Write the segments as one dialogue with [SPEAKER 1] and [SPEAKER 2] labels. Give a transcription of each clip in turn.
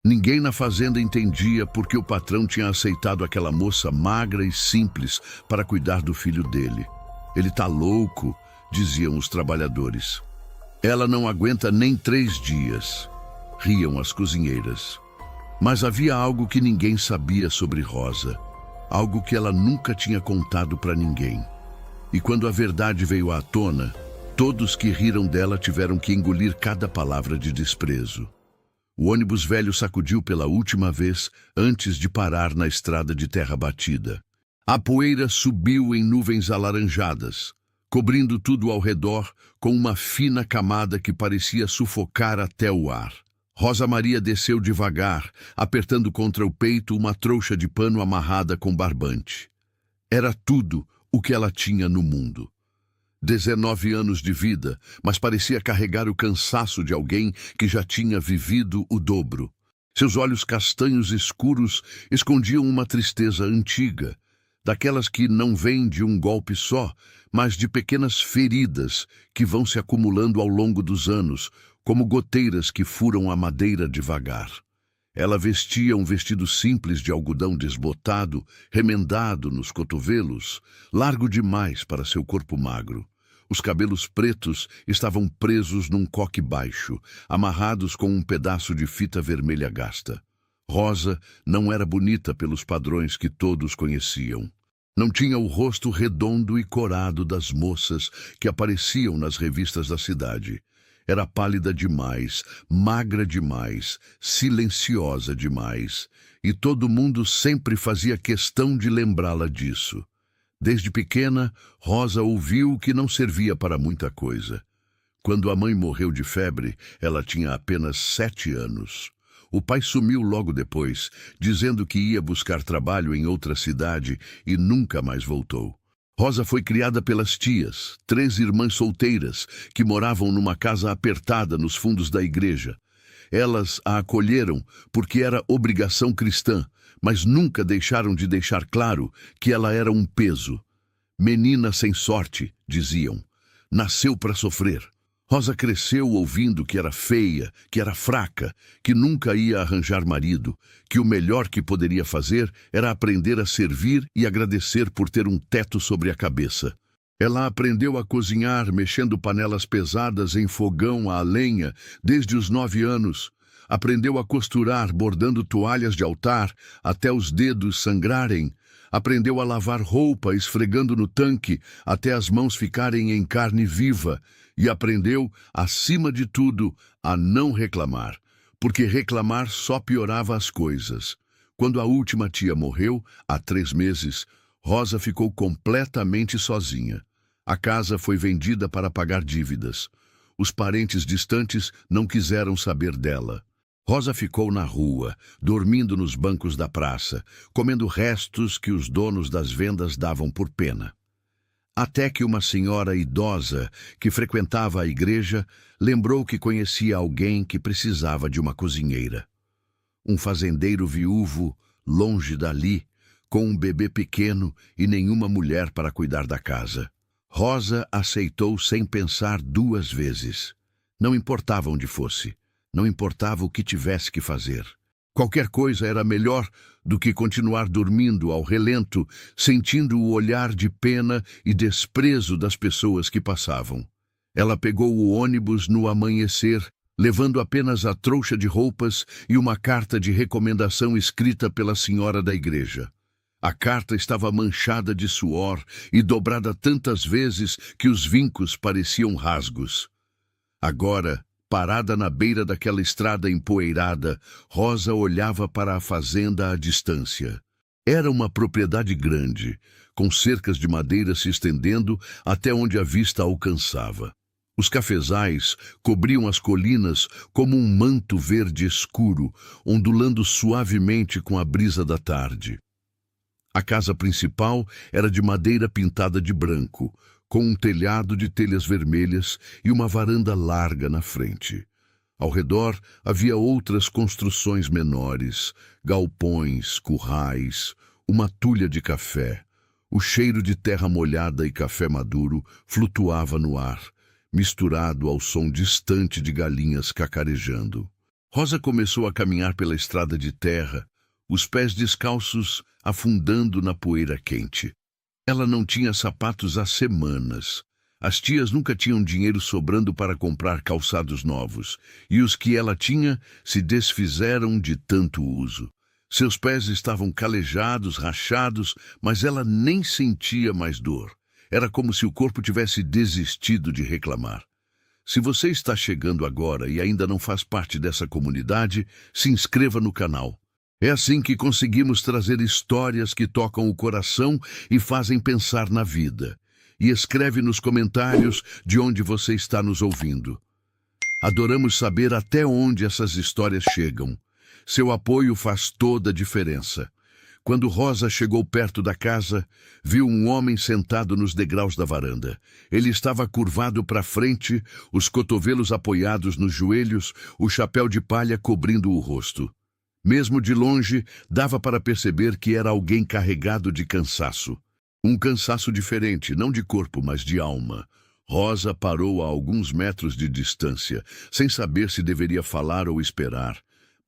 [SPEAKER 1] Ninguém na fazenda entendia por que o patrão tinha aceitado aquela moça magra e simples para cuidar do filho dele. Ele tá louco, diziam os trabalhadores. Ela não aguenta nem 3 dias, riam as cozinheiras. Mas havia algo que ninguém sabia sobre Rosa, algo que ela nunca tinha contado para ninguém. E quando a verdade veio à tona, todos que riram dela tiveram que engolir cada palavra de desprezo. O ônibus velho sacudiu pela última vez antes de parar na estrada de terra batida. A poeira subiu em nuvens alaranjadas, cobrindo tudo ao redor com uma fina camada que parecia sufocar até o ar. Rosa Maria desceu devagar, apertando contra o peito uma trouxa de pano amarrada com barbante. Era tudo o que ela tinha no mundo. 19 anos de vida, mas parecia carregar o cansaço de alguém que já tinha vivido o dobro. Seus olhos castanhos escuros escondiam uma tristeza antiga, daquelas que não vêm de um golpe só, mas de pequenas feridas que vão se acumulando ao longo dos anos, como goteiras que furam a madeira devagar. Ela vestia um vestido simples de algodão desbotado, remendado nos cotovelos, largo demais para seu corpo magro. Os cabelos pretos estavam presos num coque baixo, amarrados com um pedaço de fita vermelha gasta. Rosa não era bonita pelos padrões que todos conheciam. Não tinha o rosto redondo e corado das moças que apareciam nas revistas da cidade. Era pálida demais, magra demais, silenciosa demais, e todo mundo sempre fazia questão de lembrá-la disso. Desde pequena, Rosa ouviu que não servia para muita coisa. Quando a mãe morreu de febre, ela tinha apenas 7 anos. O pai sumiu logo depois, dizendo que ia buscar trabalho em outra cidade e nunca mais voltou. Rosa foi criada pelas tias, 3 irmãs solteiras, que moravam numa casa apertada nos fundos da igreja. Elas a acolheram porque era obrigação cristã, mas nunca deixaram de deixar claro que ela era um peso. Menina sem sorte, diziam. Nasceu para sofrer. Rosa cresceu ouvindo que era feia, que era fraca, que nunca ia arranjar marido, que o melhor que poderia fazer era aprender a servir e agradecer por ter um teto sobre a cabeça. Ela aprendeu a cozinhar mexendo panelas pesadas em fogão a lenha desde os 9 anos. Aprendeu a costurar bordando toalhas de altar até os dedos sangrarem. Aprendeu a lavar roupa esfregando no tanque até as mãos ficarem em carne viva. E aprendeu, acima de tudo, a não reclamar, porque reclamar só piorava as coisas. Quando a última tia morreu, há 3 meses, Rosa ficou completamente sozinha. A casa foi vendida para pagar dívidas. Os parentes distantes não quiseram saber dela. Rosa ficou na rua, dormindo nos bancos da praça, comendo restos que os donos das vendas davam por pena. Até que uma senhora idosa que frequentava a igreja lembrou que conhecia alguém que precisava de uma cozinheira. Um fazendeiro viúvo, longe dali, com um bebê pequeno e nenhuma mulher para cuidar da casa. Rosa aceitou sem pensar 2 vezes. Não importava onde fosse, não importava o que tivesse que fazer. Qualquer coisa era melhor do que continuar dormindo ao relento, sentindo o olhar de pena e desprezo das pessoas que passavam. Ela pegou o ônibus no amanhecer, levando apenas a trouxa de roupas e uma carta de recomendação escrita pela senhora da igreja. A carta estava manchada de suor e dobrada tantas vezes que os vincos pareciam rasgos. Agora, parada na beira daquela estrada empoeirada, Rosa olhava para a fazenda à distância. Era uma propriedade grande, com cercas de madeira se estendendo até onde a vista alcançava. Os cafezais cobriam as colinas como um manto verde escuro, ondulando suavemente com a brisa da tarde. A casa principal era de madeira pintada de branco, com um telhado de telhas vermelhas e uma varanda larga na frente. Ao redor havia outras construções menores, galpões, currais, uma tulha de café. O cheiro de terra molhada e café maduro flutuava no ar, misturado ao som distante de galinhas cacarejando. Rosa começou a caminhar pela estrada de terra, os pés descalços afundando na poeira quente. Ela não tinha sapatos há semanas. As tias nunca tinham dinheiro sobrando para comprar calçados novos, e os que ela tinha se desfizeram de tanto uso. Seus pés estavam calejados, rachados, mas ela nem sentia mais dor. Era como se o corpo tivesse desistido de reclamar. Se você está chegando agora e ainda não faz parte dessa comunidade, se inscreva no canal. É assim que conseguimos trazer histórias que tocam o coração e fazem pensar na vida. E escreve nos comentários de onde você está nos ouvindo. Adoramos saber até onde essas histórias chegam. Seu apoio faz toda a diferença. Quando Rosa chegou perto da casa, viu um homem sentado nos degraus da varanda. Ele estava curvado para frente, os cotovelos apoiados nos joelhos, o chapéu de palha cobrindo o rosto. Mesmo de longe, dava para perceber que era alguém carregado de cansaço. Um cansaço diferente, não de corpo, mas de alma. Rosa parou a alguns metros de distância, sem saber se deveria falar ou esperar.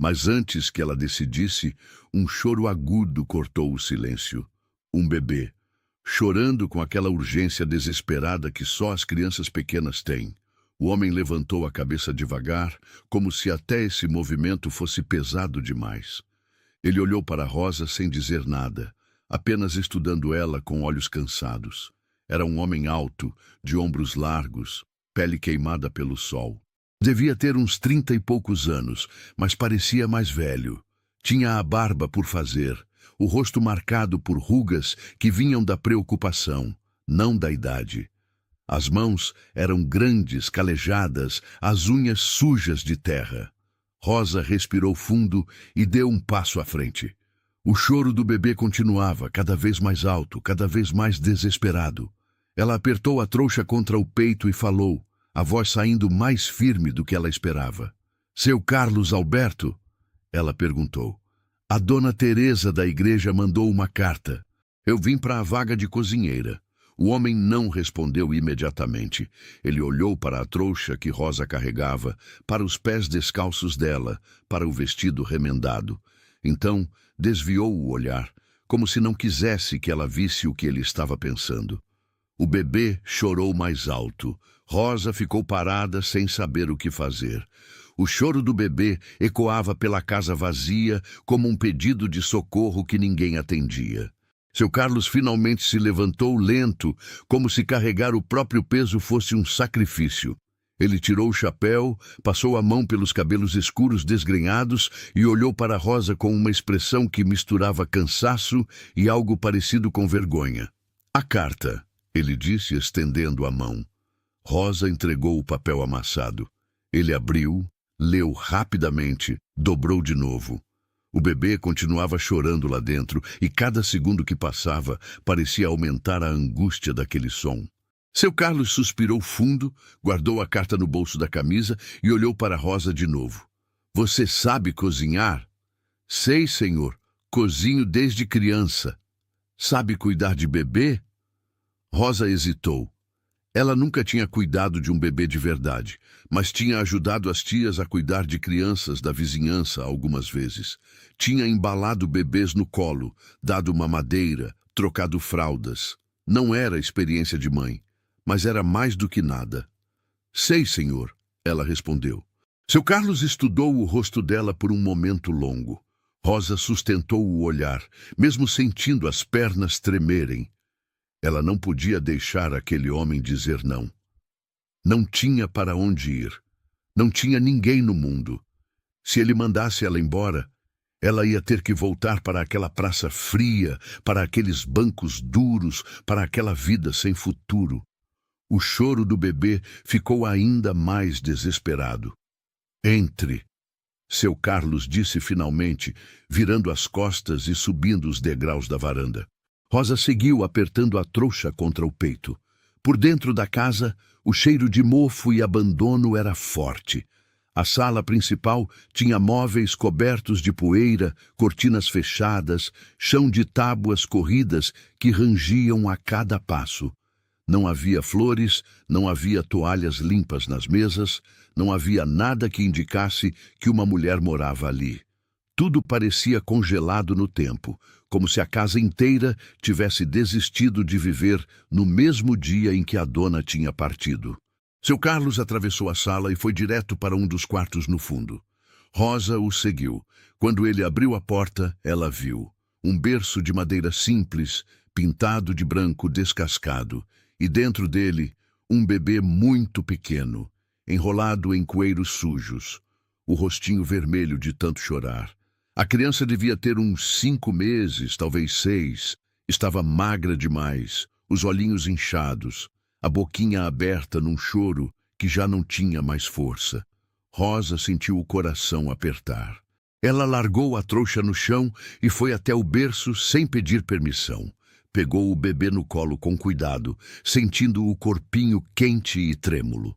[SPEAKER 1] Mas antes que ela decidisse, um choro agudo cortou o silêncio. Um bebê, chorando com aquela urgência desesperada que só as crianças pequenas têm. O homem levantou a cabeça devagar, como se até esse movimento fosse pesado demais. Ele olhou para Rosa sem dizer nada, apenas estudando ela com olhos cansados. Era um homem alto, de ombros largos, pele queimada pelo sol. Devia ter uns 30 e poucos anos, mas parecia mais velho. Tinha a barba por fazer, o rosto marcado por rugas que vinham da preocupação, não da idade. As mãos eram grandes, calejadas, as unhas sujas de terra. Rosa respirou fundo e deu um passo à frente. O choro do bebê continuava, cada vez mais alto, cada vez mais desesperado. Ela apertou a trouxa contra o peito e falou, a voz saindo mais firme do que ela esperava. Seu Carlos Alberto? Ela perguntou. A dona Teresa da igreja mandou uma carta. Eu vim para a vaga de cozinheira. O homem não respondeu imediatamente. Ele olhou para a trouxa que Rosa carregava, para os pés descalços dela, para o vestido remendado. Então, desviou o olhar, como se não quisesse que ela visse o que ele estava pensando. O bebê chorou mais alto. Rosa ficou parada sem saber o que fazer. O choro do bebê ecoava pela casa vazia como um pedido de socorro que ninguém atendia. Seu Carlos finalmente se levantou lento, como se carregar o próprio peso fosse um sacrifício. Ele tirou o chapéu, passou a mão pelos cabelos escuros desgrenhados e olhou para Rosa com uma expressão que misturava cansaço e algo parecido com vergonha. A carta, ele disse, estendendo a mão. Rosa entregou o papel amassado. Ele abriu, leu rapidamente, dobrou de novo. O bebê continuava chorando lá dentro e cada segundo que passava parecia aumentar a angústia daquele som. Seu Carlos suspirou fundo, guardou a carta no bolso da camisa e olhou para Rosa de novo. Você sabe cozinhar? Sei, senhor. Cozinho desde criança. Sabe cuidar de bebê? Rosa hesitou. Ela nunca tinha cuidado de um bebê de verdade, mas tinha ajudado as tias a cuidar de crianças da vizinhança algumas vezes. Tinha embalado bebês no colo, dado mamadeira, trocado fraldas. Não era experiência de mãe, mas era mais do que nada. Sei, senhor, ela respondeu. Seu Carlos estudou o rosto dela por um momento longo. Rosa sustentou o olhar, mesmo sentindo as pernas tremerem. Ela não podia deixar aquele homem dizer não. Não tinha para onde ir. Não tinha ninguém no mundo. Se ele mandasse ela embora, ela ia ter que voltar para aquela praça fria, para aqueles bancos duros, para aquela vida sem futuro. O choro do bebê ficou ainda mais desesperado. Entre, seu Carlos disse finalmente, virando as costas e subindo os degraus da varanda. Rosa seguiu apertando a trouxa contra o peito. Por dentro da casa, o cheiro de mofo e abandono era forte. A sala principal tinha móveis cobertos de poeira, cortinas fechadas, chão de tábuas corridas que rangiam a cada passo. Não havia flores, não havia toalhas limpas nas mesas, não havia nada que indicasse que uma mulher morava ali. Tudo parecia congelado no tempo, como se a casa inteira tivesse desistido de viver no mesmo dia em que a dona tinha partido. Seu Carlos atravessou a sala e foi direto para um dos quartos no fundo. Rosa o seguiu. Quando ele abriu a porta, ela viu um berço de madeira simples, pintado de branco descascado, e dentro dele um bebê muito pequeno, enrolado em coeiros sujos, o rostinho vermelho de tanto chorar. A criança devia ter uns 5 meses, talvez 6. Estava magra demais, os olhinhos inchados, a boquinha aberta num choro que já não tinha mais força. Rosa sentiu o coração apertar. Ela largou a trouxa no chão e foi até o berço sem pedir permissão. Pegou o bebê no colo com cuidado, sentindo o corpinho quente e trêmulo.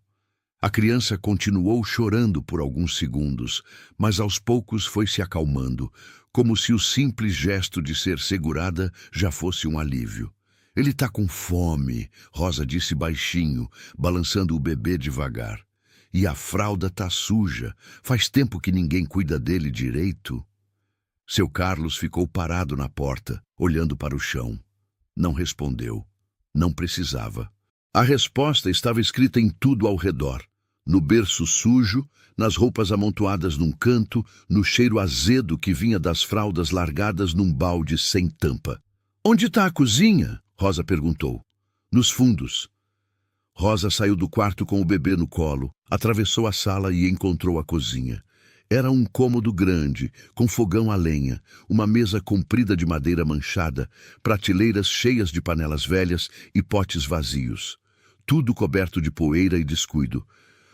[SPEAKER 1] A criança continuou chorando por alguns segundos, mas aos poucos foi se acalmando, como se o simples gesto de ser segurada já fosse um alívio. Ele está com fome, Rosa disse baixinho, balançando o bebê devagar. E a fralda tá suja, faz tempo que ninguém cuida dele direito. Seu Carlos ficou parado na porta, olhando para o chão. Não respondeu. Não precisava. A resposta estava escrita em tudo ao redor. No berço sujo, nas roupas amontoadas num canto, no cheiro azedo que vinha das fraldas largadas num balde sem tampa. "Onde está a cozinha?" Rosa perguntou. "Nos fundos." Rosa saiu do quarto com o bebê no colo, atravessou a sala e encontrou a cozinha. Era um cômodo grande, com fogão a lenha, uma mesa comprida de madeira manchada, prateleiras cheias de panelas velhas e potes vazios. Tudo coberto de poeira e descuido.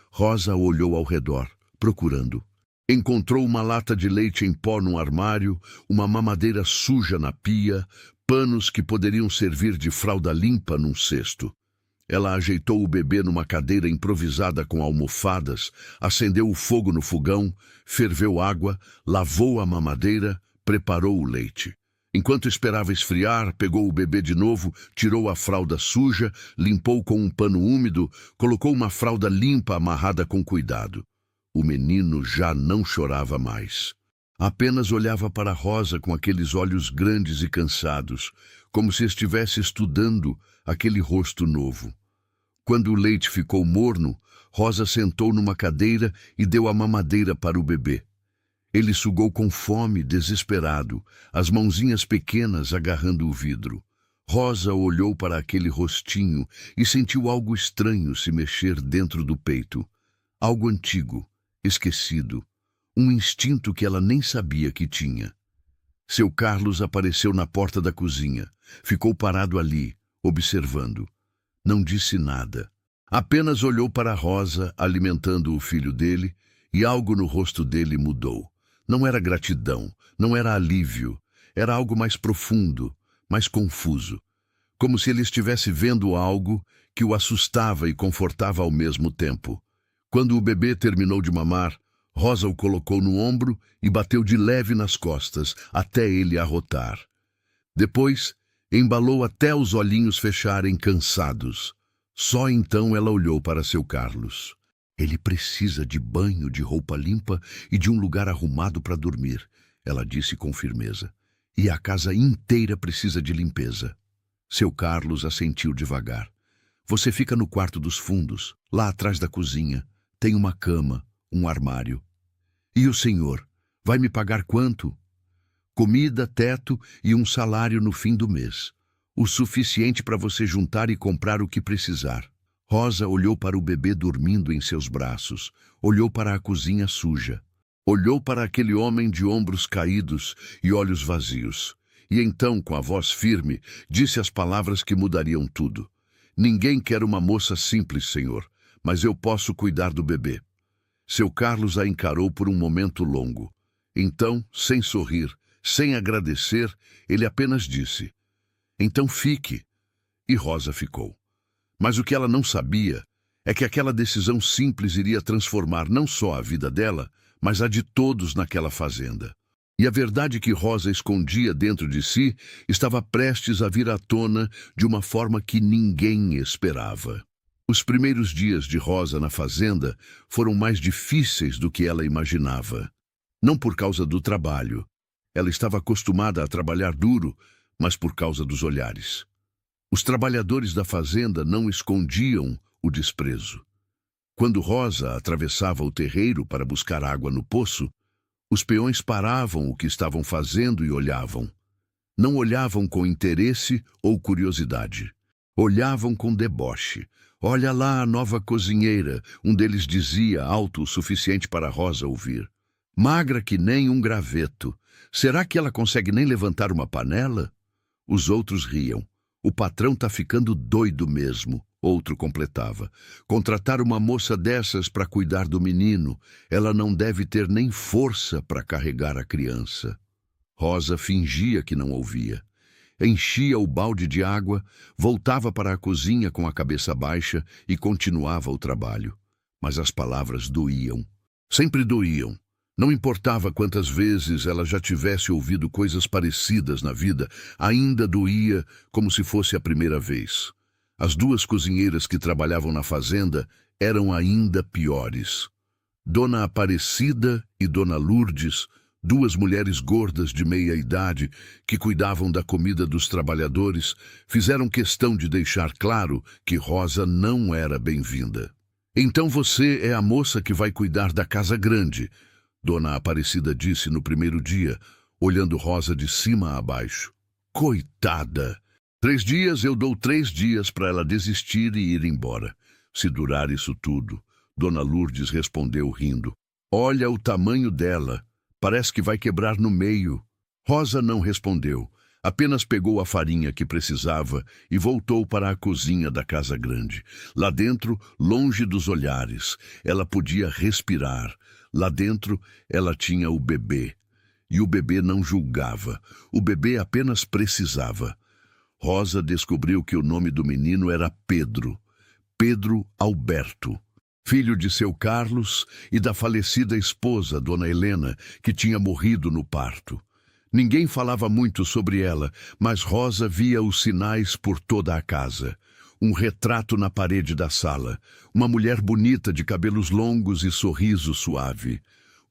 [SPEAKER 1] Rosa olhou ao redor, procurando. Encontrou uma lata de leite em pó num armário, uma mamadeira suja na pia, panos que poderiam servir de fralda limpa num cesto. Ela ajeitou o bebê numa cadeira improvisada com almofadas, acendeu o fogo no fogão, ferveu água, lavou a mamadeira, preparou o leite. Enquanto esperava esfriar, pegou o bebê de novo, tirou a fralda suja, limpou com um pano úmido, colocou uma fralda limpa amarrada com cuidado. O menino já não chorava mais. Apenas olhava para Rosa com aqueles olhos grandes e cansados, como se estivesse estudando aquele rosto novo. Quando o leite ficou morno, Rosa sentou numa cadeira e deu a mamadeira para o bebê. Ele sugou com fome, desesperado, as mãozinhas pequenas agarrando o vidro. Rosa olhou para aquele rostinho e sentiu algo estranho se mexer dentro do peito. Algo antigo, esquecido, um instinto que ela nem sabia que tinha. Seu Carlos apareceu na porta da cozinha. Ficou parado ali, observando. Não disse nada. Apenas olhou para Rosa, alimentando o filho dele, e algo no rosto dele mudou. Não era gratidão, não era alívio. Era algo mais profundo, mais confuso. Como se ele estivesse vendo algo que o assustava e confortava ao mesmo tempo. Quando o bebê terminou de mamar, Rosa o colocou no ombro e bateu de leve nas costas, até ele arrotar. Depois, embalou até os olhinhos fecharem cansados. Só então ela olhou para seu Carlos. Ele precisa de banho, de roupa limpa e de um lugar arrumado para dormir, ela disse com firmeza. E a casa inteira precisa de limpeza. Seu Carlos assentiu devagar. Você fica no quarto dos fundos, lá atrás da cozinha. Tem uma cama, um armário. E o senhor, vai me pagar quanto? Comida, teto e um salário no fim do mês. O suficiente para você juntar e comprar o que precisar. Rosa olhou para o bebê dormindo em seus braços. Olhou para a cozinha suja. Olhou para aquele homem de ombros caídos e olhos vazios. E então, com a voz firme, disse as palavras que mudariam tudo. Ninguém quer uma moça simples, senhor, mas eu posso cuidar do bebê. Seu Carlos a encarou por um momento longo. Então, sem sorrir, sem agradecer, ele apenas disse: então fique. E Rosa ficou. Mas o que ela não sabia é que aquela decisão simples iria transformar não só a vida dela, mas a de todos naquela fazenda. E a verdade que Rosa escondia dentro de si estava prestes a vir à tona de uma forma que ninguém esperava. Os primeiros dias de Rosa na fazenda foram mais difíceis do que ela imaginava. Não por causa do trabalho. Ela estava acostumada a trabalhar duro, mas por causa dos olhares. Os trabalhadores da fazenda não escondiam o desprezo. Quando Rosa atravessava o terreiro para buscar água no poço, os peões paravam o que estavam fazendo e olhavam. Não olhavam com interesse ou curiosidade. Olhavam com deboche. "Olha lá a nova cozinheira", um deles dizia, alto o suficiente para Rosa ouvir. "Magra que nem um graveto. Será que ela consegue nem levantar uma panela?" Os outros riam. "O patrão tá ficando doido mesmo", outro completava. "Contratar uma moça dessas para cuidar do menino. Ela não deve ter nem força para carregar a criança." Rosa fingia que não ouvia. Enchia o balde de água, voltava para a cozinha com a cabeça baixa e continuava o trabalho. Mas as palavras doíam. Sempre doíam. Não importava quantas vezes ela já tivesse ouvido coisas parecidas na vida, ainda doía como se fosse a primeira vez. As duas cozinheiras que trabalhavam na fazenda eram ainda piores. Dona Aparecida e Dona Lourdes, duas mulheres gordas de meia idade que cuidavam da comida dos trabalhadores, fizeram questão de deixar claro que Rosa não era bem-vinda. "Então você é a moça que vai cuidar da casa grande", Dona Aparecida disse no primeiro dia, olhando Rosa de cima a baixo. "Coitada! 3 dias eu dou 3 dias para ela desistir e ir embora. Se durar isso tudo", Dona Lourdes respondeu rindo. "Olha o tamanho dela. Parece que vai quebrar no meio." Rosa não respondeu, apenas pegou a farinha que precisava e voltou para a cozinha da casa grande. Lá dentro, longe dos olhares, ela podia respirar. Lá dentro, ela tinha o bebê. E o bebê não julgava. O bebê apenas precisava. Rosa descobriu que o nome do menino era Pedro. Pedro Alberto. Filho de seu Carlos e da falecida esposa, Dona Helena, que tinha morrido no parto. Ninguém falava muito sobre ela, mas Rosa via os sinais por toda a casa. Um retrato na parede da sala, uma mulher bonita de cabelos longos e sorriso suave.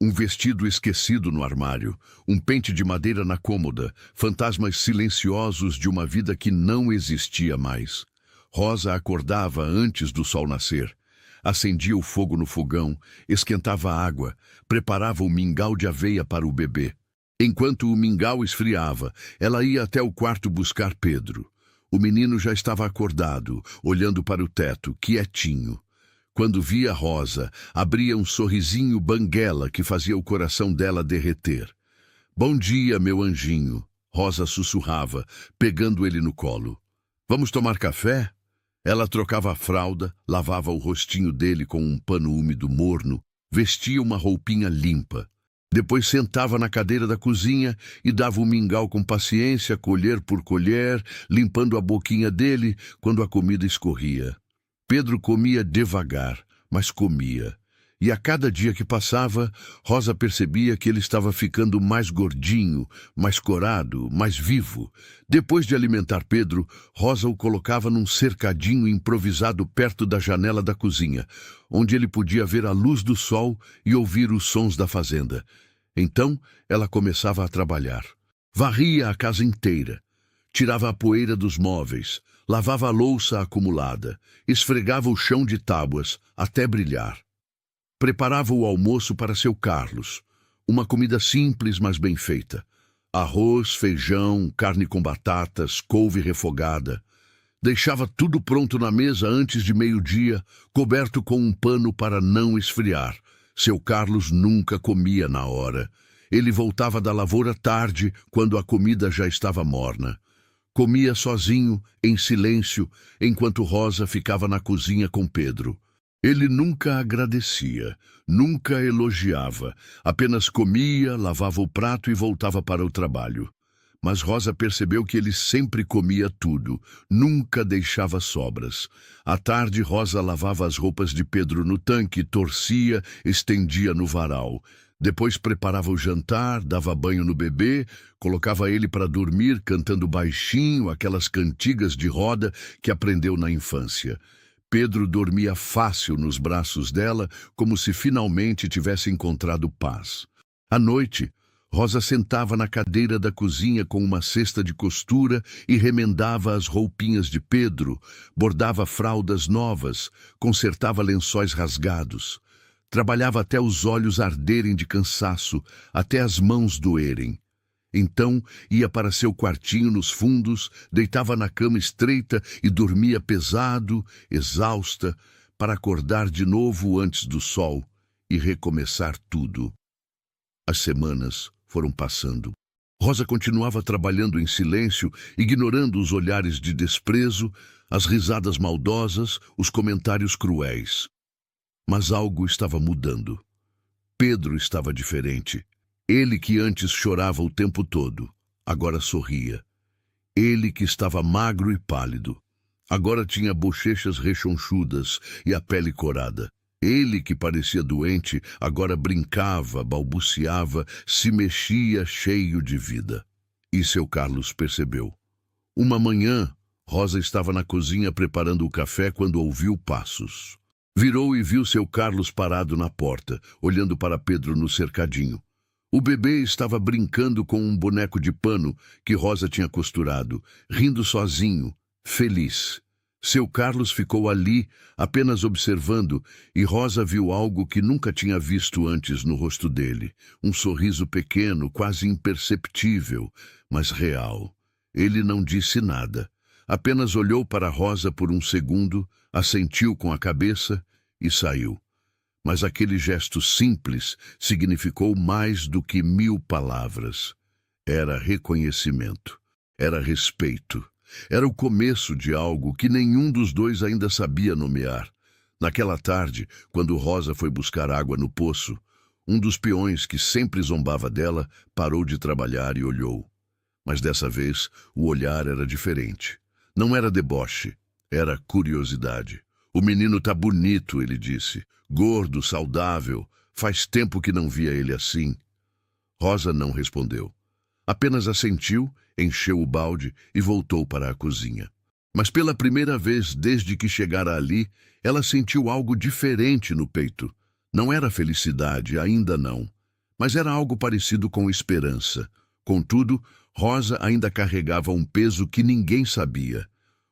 [SPEAKER 1] Um vestido esquecido no armário, um pente de madeira na cômoda, fantasmas silenciosos de uma vida que não existia mais. Rosa acordava antes do sol nascer. Acendia o fogo no fogão, esquentava a água, preparava o mingau de aveia para o bebê. Enquanto o mingau esfriava, ela ia até o quarto buscar Pedro. O menino já estava acordado, olhando para o teto, quietinho. Quando via Rosa, abria um sorrisinho banguela que fazia o coração dela derreter. "Bom dia, meu anjinho", Rosa sussurrava, pegando ele no colo. "Vamos tomar café?" Ela trocava a fralda, lavava o rostinho dele com um pano úmido morno, vestia uma roupinha limpa. Depois sentava na cadeira da cozinha e dava o mingau com paciência, colher por colher, limpando a boquinha dele quando a comida escorria. Pedro comia devagar, mas comia. E a cada dia que passava, Rosa percebia que ele estava ficando mais gordinho, mais corado, mais vivo. Depois de alimentar Pedro, Rosa o colocava num cercadinho improvisado perto da janela da cozinha, onde ele podia ver a luz do sol e ouvir os sons da fazenda. Então, ela começava a trabalhar. Varria a casa inteira. Tirava a poeira dos móveis, lavava a louça acumulada, esfregava o chão de tábuas até brilhar. Preparava o almoço para seu Carlos, uma comida simples, mas bem feita. Arroz, feijão, carne com batatas, couve refogada. Deixava tudo pronto na mesa antes de meio-dia, coberto com um pano para não esfriar. Seu Carlos nunca comia na hora. Ele voltava da lavoura tarde, quando a comida já estava morna. Comia sozinho, em silêncio, enquanto Rosa ficava na cozinha com Pedro. Ele nunca agradecia, nunca elogiava, apenas comia, lavava o prato e voltava para o trabalho. Mas Rosa percebeu que ele sempre comia tudo, nunca deixava sobras. À tarde, Rosa lavava as roupas de Pedro no tanque, torcia, estendia no varal. Depois preparava o jantar, dava banho no bebê, colocava ele para dormir cantando baixinho aquelas cantigas de roda que aprendeu na infância. Pedro dormia fácil nos braços dela, como se finalmente tivesse encontrado paz. À noite, Rosa sentava na cadeira da cozinha com uma cesta de costura e remendava as roupinhas de Pedro, bordava fraldas novas, consertava lençóis rasgados. Trabalhava até os olhos arderem de cansaço, até as mãos doerem. Então ia para seu quartinho nos fundos, deitava na cama estreita e dormia pesado, exausta, para acordar de novo antes do sol e recomeçar tudo. As semanas foram passando. Rosa continuava trabalhando em silêncio, ignorando os olhares de desprezo, as risadas maldosas, os comentários cruéis. Mas algo estava mudando. Pedro estava diferente. Ele que antes chorava o tempo todo, agora sorria. Ele que estava magro e pálido, agora tinha bochechas rechonchudas e a pele corada. Ele que parecia doente, agora brincava, balbuciava, se mexia cheio de vida. E seu Carlos percebeu. Uma manhã, Rosa estava na cozinha preparando o café quando ouviu passos. Virou e viu seu Carlos parado na porta, olhando para Pedro no cercadinho. O bebê estava brincando com um boneco de pano que Rosa tinha costurado, rindo sozinho, feliz. Seu Carlos ficou ali, apenas observando, e Rosa viu algo que nunca tinha visto antes no rosto dele. Um sorriso pequeno, quase imperceptível, mas real. Ele não disse nada. Apenas olhou para Rosa por um segundo, assentiu com a cabeça e saiu. Mas aquele gesto simples significou mais do que 1000 palavras. Era reconhecimento, era respeito, era o começo de algo que nenhum dos dois ainda sabia nomear. Naquela tarde, quando Rosa foi buscar água no poço, um dos peões que sempre zombava dela parou de trabalhar e olhou. Mas dessa vez, o olhar era diferente. Não era deboche, era curiosidade. "O menino tá bonito", ele disse. "Gordo, saudável. Faz tempo que não via ele assim." Rosa não respondeu. Apenas assentiu, encheu o balde e voltou para a cozinha. Mas pela primeira vez desde que chegara ali, ela sentiu algo diferente no peito. Não era felicidade, ainda não. Mas era algo parecido com esperança. Contudo, Rosa ainda carregava um peso que ninguém sabia.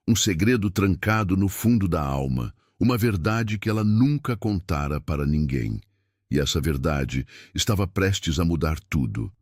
[SPEAKER 1] Um segredo trancado no fundo da alma. Uma verdade que ela nunca contara para ninguém. E essa verdade estava prestes a mudar tudo.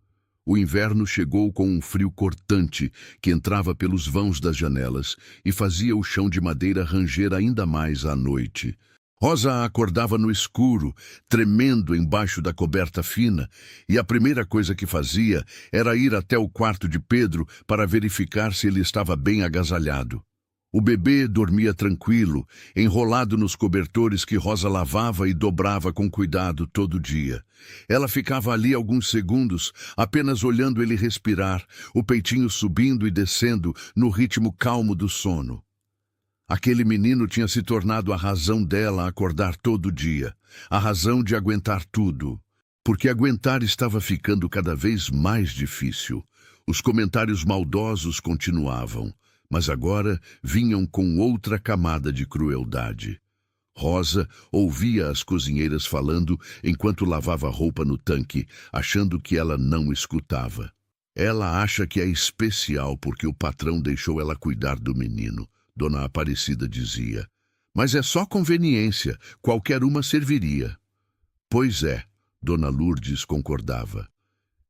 [SPEAKER 1] O inverno chegou com um frio cortante que entrava pelos vãos das janelas e fazia o chão de madeira ranger ainda mais à noite. Rosa acordava no escuro, tremendo embaixo da coberta fina, e a primeira coisa que fazia era ir até o quarto de Pedro para verificar se ele estava bem agasalhado. O bebê dormia tranquilo, enrolado nos cobertores que Rosa lavava e dobrava com cuidado todo dia. Ela ficava ali alguns segundos, apenas olhando ele respirar, o peitinho subindo e descendo no ritmo calmo do sono. Aquele menino tinha se tornado a razão dela acordar todo dia, a razão de aguentar tudo. Porque aguentar estava ficando cada vez mais difícil. Os comentários maldosos continuavam, mas agora vinham com outra camada de crueldade. Rosa ouvia as cozinheiras falando enquanto lavava roupa no tanque, achando que ela não escutava. "Ela acha que é especial porque o patrão deixou ela cuidar do menino", Dona Aparecida dizia. "Mas é só conveniência, qualquer uma serviria." "Pois é", Dona Lourdes concordava.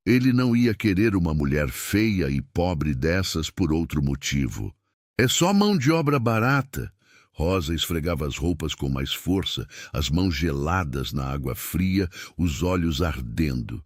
[SPEAKER 1] Ele não ia querer uma mulher feia e pobre dessas por outro motivo. "É só mão de obra barata." Rosa esfregava as roupas com mais força, as mãos geladas na água fria, os olhos ardendo.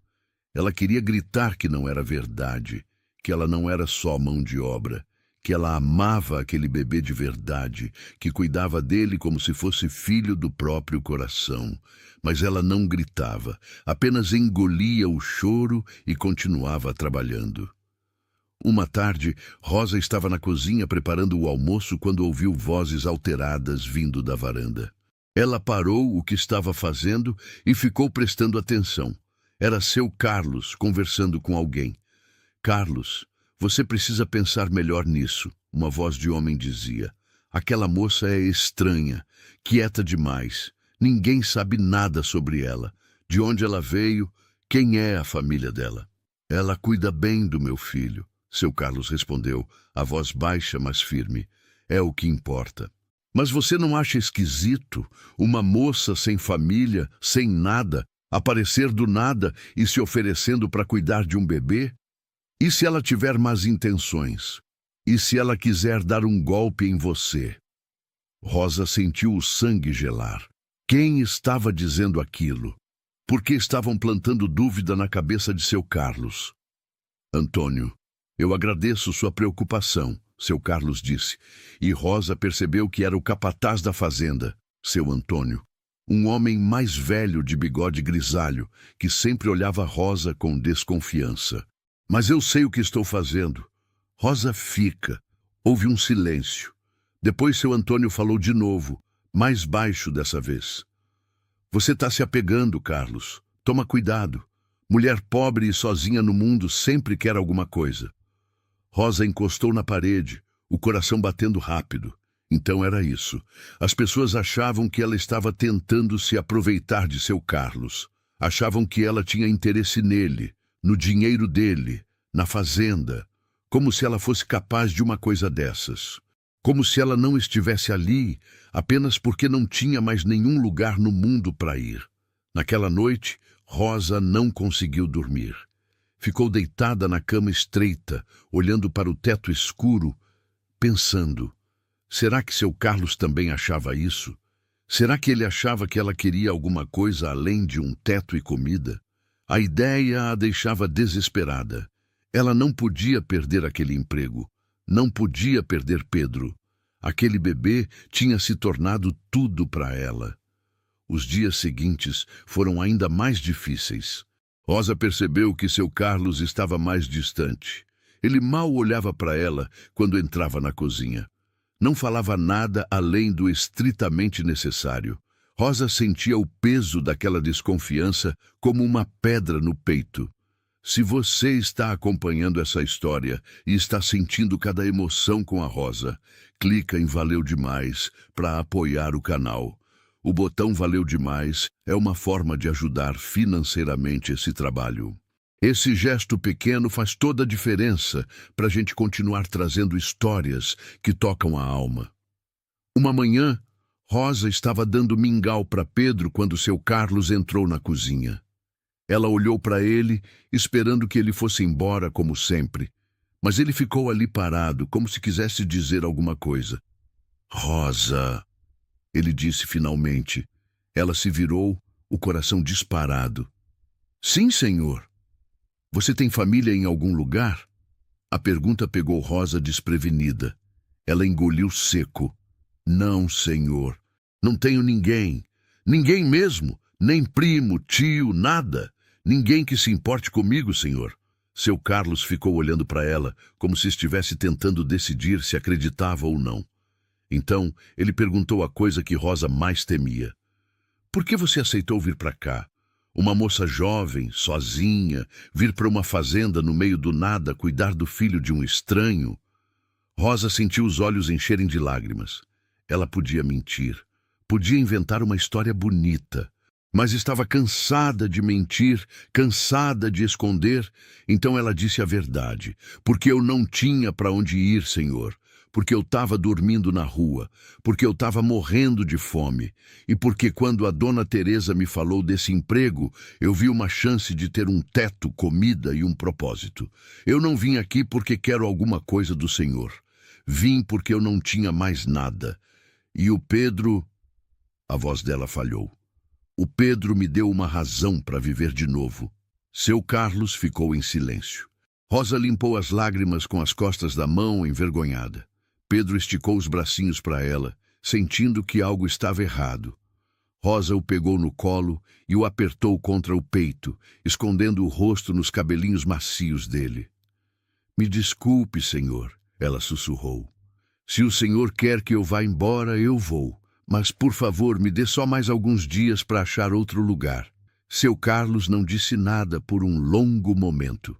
[SPEAKER 1] Ela queria gritar que não era verdade, que ela não era só mão de obra, que ela amava aquele bebê de verdade, que cuidava dele como se fosse filho do próprio coração. Mas ela não gritava, apenas engolia o choro e continuava trabalhando. Uma tarde, Rosa estava na cozinha preparando o almoço quando ouviu vozes alteradas vindo da varanda. Ela parou o que estava fazendo e ficou prestando atenção. Era seu Carlos conversando com alguém. Carlos, você precisa pensar melhor nisso, uma voz de homem dizia. Aquela moça é estranha, quieta demais. Ninguém sabe nada sobre ela, de onde ela veio, quem é a família dela. Ela cuida bem do meu filho, seu Carlos respondeu, a voz baixa, mas firme. É o que importa. Mas você não acha esquisito uma moça sem família, sem nada, aparecer do nada e se oferecendo para cuidar de um bebê? E se ela tiver más intenções? E se ela quiser dar um golpe em você? Rosa sentiu o sangue gelar. Quem estava dizendo aquilo? Por que estavam plantando dúvida na cabeça de seu Carlos? Antônio, eu agradeço sua preocupação, seu Carlos disse, e Rosa percebeu que era o capataz da fazenda, seu Antônio, um homem mais velho de bigode grisalho, que sempre olhava Rosa com desconfiança. Mas eu sei o que estou fazendo. Rosa fica. Houve um silêncio. Depois seu Antônio falou de novo, mais baixo dessa vez. Você está se apegando, Carlos. Toma cuidado. Mulher pobre e sozinha no mundo sempre quer alguma coisa. Rosa encostou na parede, o coração batendo rápido. Então era isso. As pessoas achavam que ela estava tentando se aproveitar de seu Carlos. Achavam que ela tinha interesse nele, no dinheiro dele, na fazenda. Como se ela fosse capaz de uma coisa dessas. Como se ela não estivesse ali apenas porque não tinha mais nenhum lugar no mundo para ir. Naquela noite, Rosa não conseguiu dormir. Ficou deitada na cama estreita, olhando para o teto escuro, pensando. Será que seu Carlos também achava isso? Será que ele achava que ela queria alguma coisa além de um teto e comida? A ideia a deixava desesperada. Ela não podia perder aquele emprego. Não podia perder Pedro. Aquele bebê tinha se tornado tudo para ela. Os dias seguintes foram ainda mais difíceis. Rosa percebeu que seu Carlos estava mais distante. Ele mal olhava para ela quando entrava na cozinha. Não falava nada além do estritamente necessário. Rosa sentia o peso daquela desconfiança como uma pedra no peito. Se você está acompanhando essa história e está sentindo cada emoção com a Rosa, clica em Valeu Demais para apoiar o canal. O botão Valeu Demais é uma forma de ajudar financeiramente esse trabalho. Esse gesto pequeno faz toda a diferença para a gente continuar trazendo histórias que tocam a alma. Uma manhã, Rosa estava dando mingau para Pedro quando seu Carlos entrou na cozinha. Ela olhou para ele, esperando que ele fosse embora como sempre, mas ele ficou ali parado, como se quisesse dizer alguma coisa. Rosa, ele disse finalmente. Ela se virou, o coração disparado. Sim, senhor. Você tem família em algum lugar? A pergunta pegou Rosa desprevenida. Ela engoliu seco. Não, senhor. Não tenho ninguém. Ninguém mesmo. Nem primo, tio, nada. Ninguém que se importe comigo, senhor. Seu Carlos ficou olhando para ela, como se estivesse tentando decidir se acreditava ou não. Então, ele perguntou a coisa que Rosa mais temia. Por que você aceitou vir para cá? Uma moça jovem, sozinha, vir para uma fazenda no meio do nada cuidar do filho de um estranho? Rosa sentiu os olhos encherem de lágrimas. Ela podia mentir, podia inventar uma história bonita, mas estava cansada de mentir, cansada de esconder. Então ela disse a verdade. Porque eu não tinha para onde ir, senhor. Porque eu estava dormindo na rua. Porque eu estava morrendo de fome. E porque quando a dona Teresa me falou desse emprego, eu vi uma chance de ter um teto, comida e um propósito. Eu não vim aqui porque quero alguma coisa do senhor. Vim porque eu não tinha mais nada. E o Pedro... A voz dela falhou. O Pedro me deu uma razão para viver de novo. Seu Carlos ficou em silêncio. Rosa limpou as lágrimas com as costas da mão, envergonhada. Pedro esticou os bracinhos para ela, sentindo que algo estava errado. Rosa o pegou no colo e o apertou contra o peito, escondendo o rosto nos cabelinhos macios dele. Me desculpe, senhor, ela sussurrou. Se o senhor quer que eu vá embora, eu vou. Mas, por favor, me dê só mais alguns dias para achar outro lugar. Seu Carlos não disse nada por um longo momento.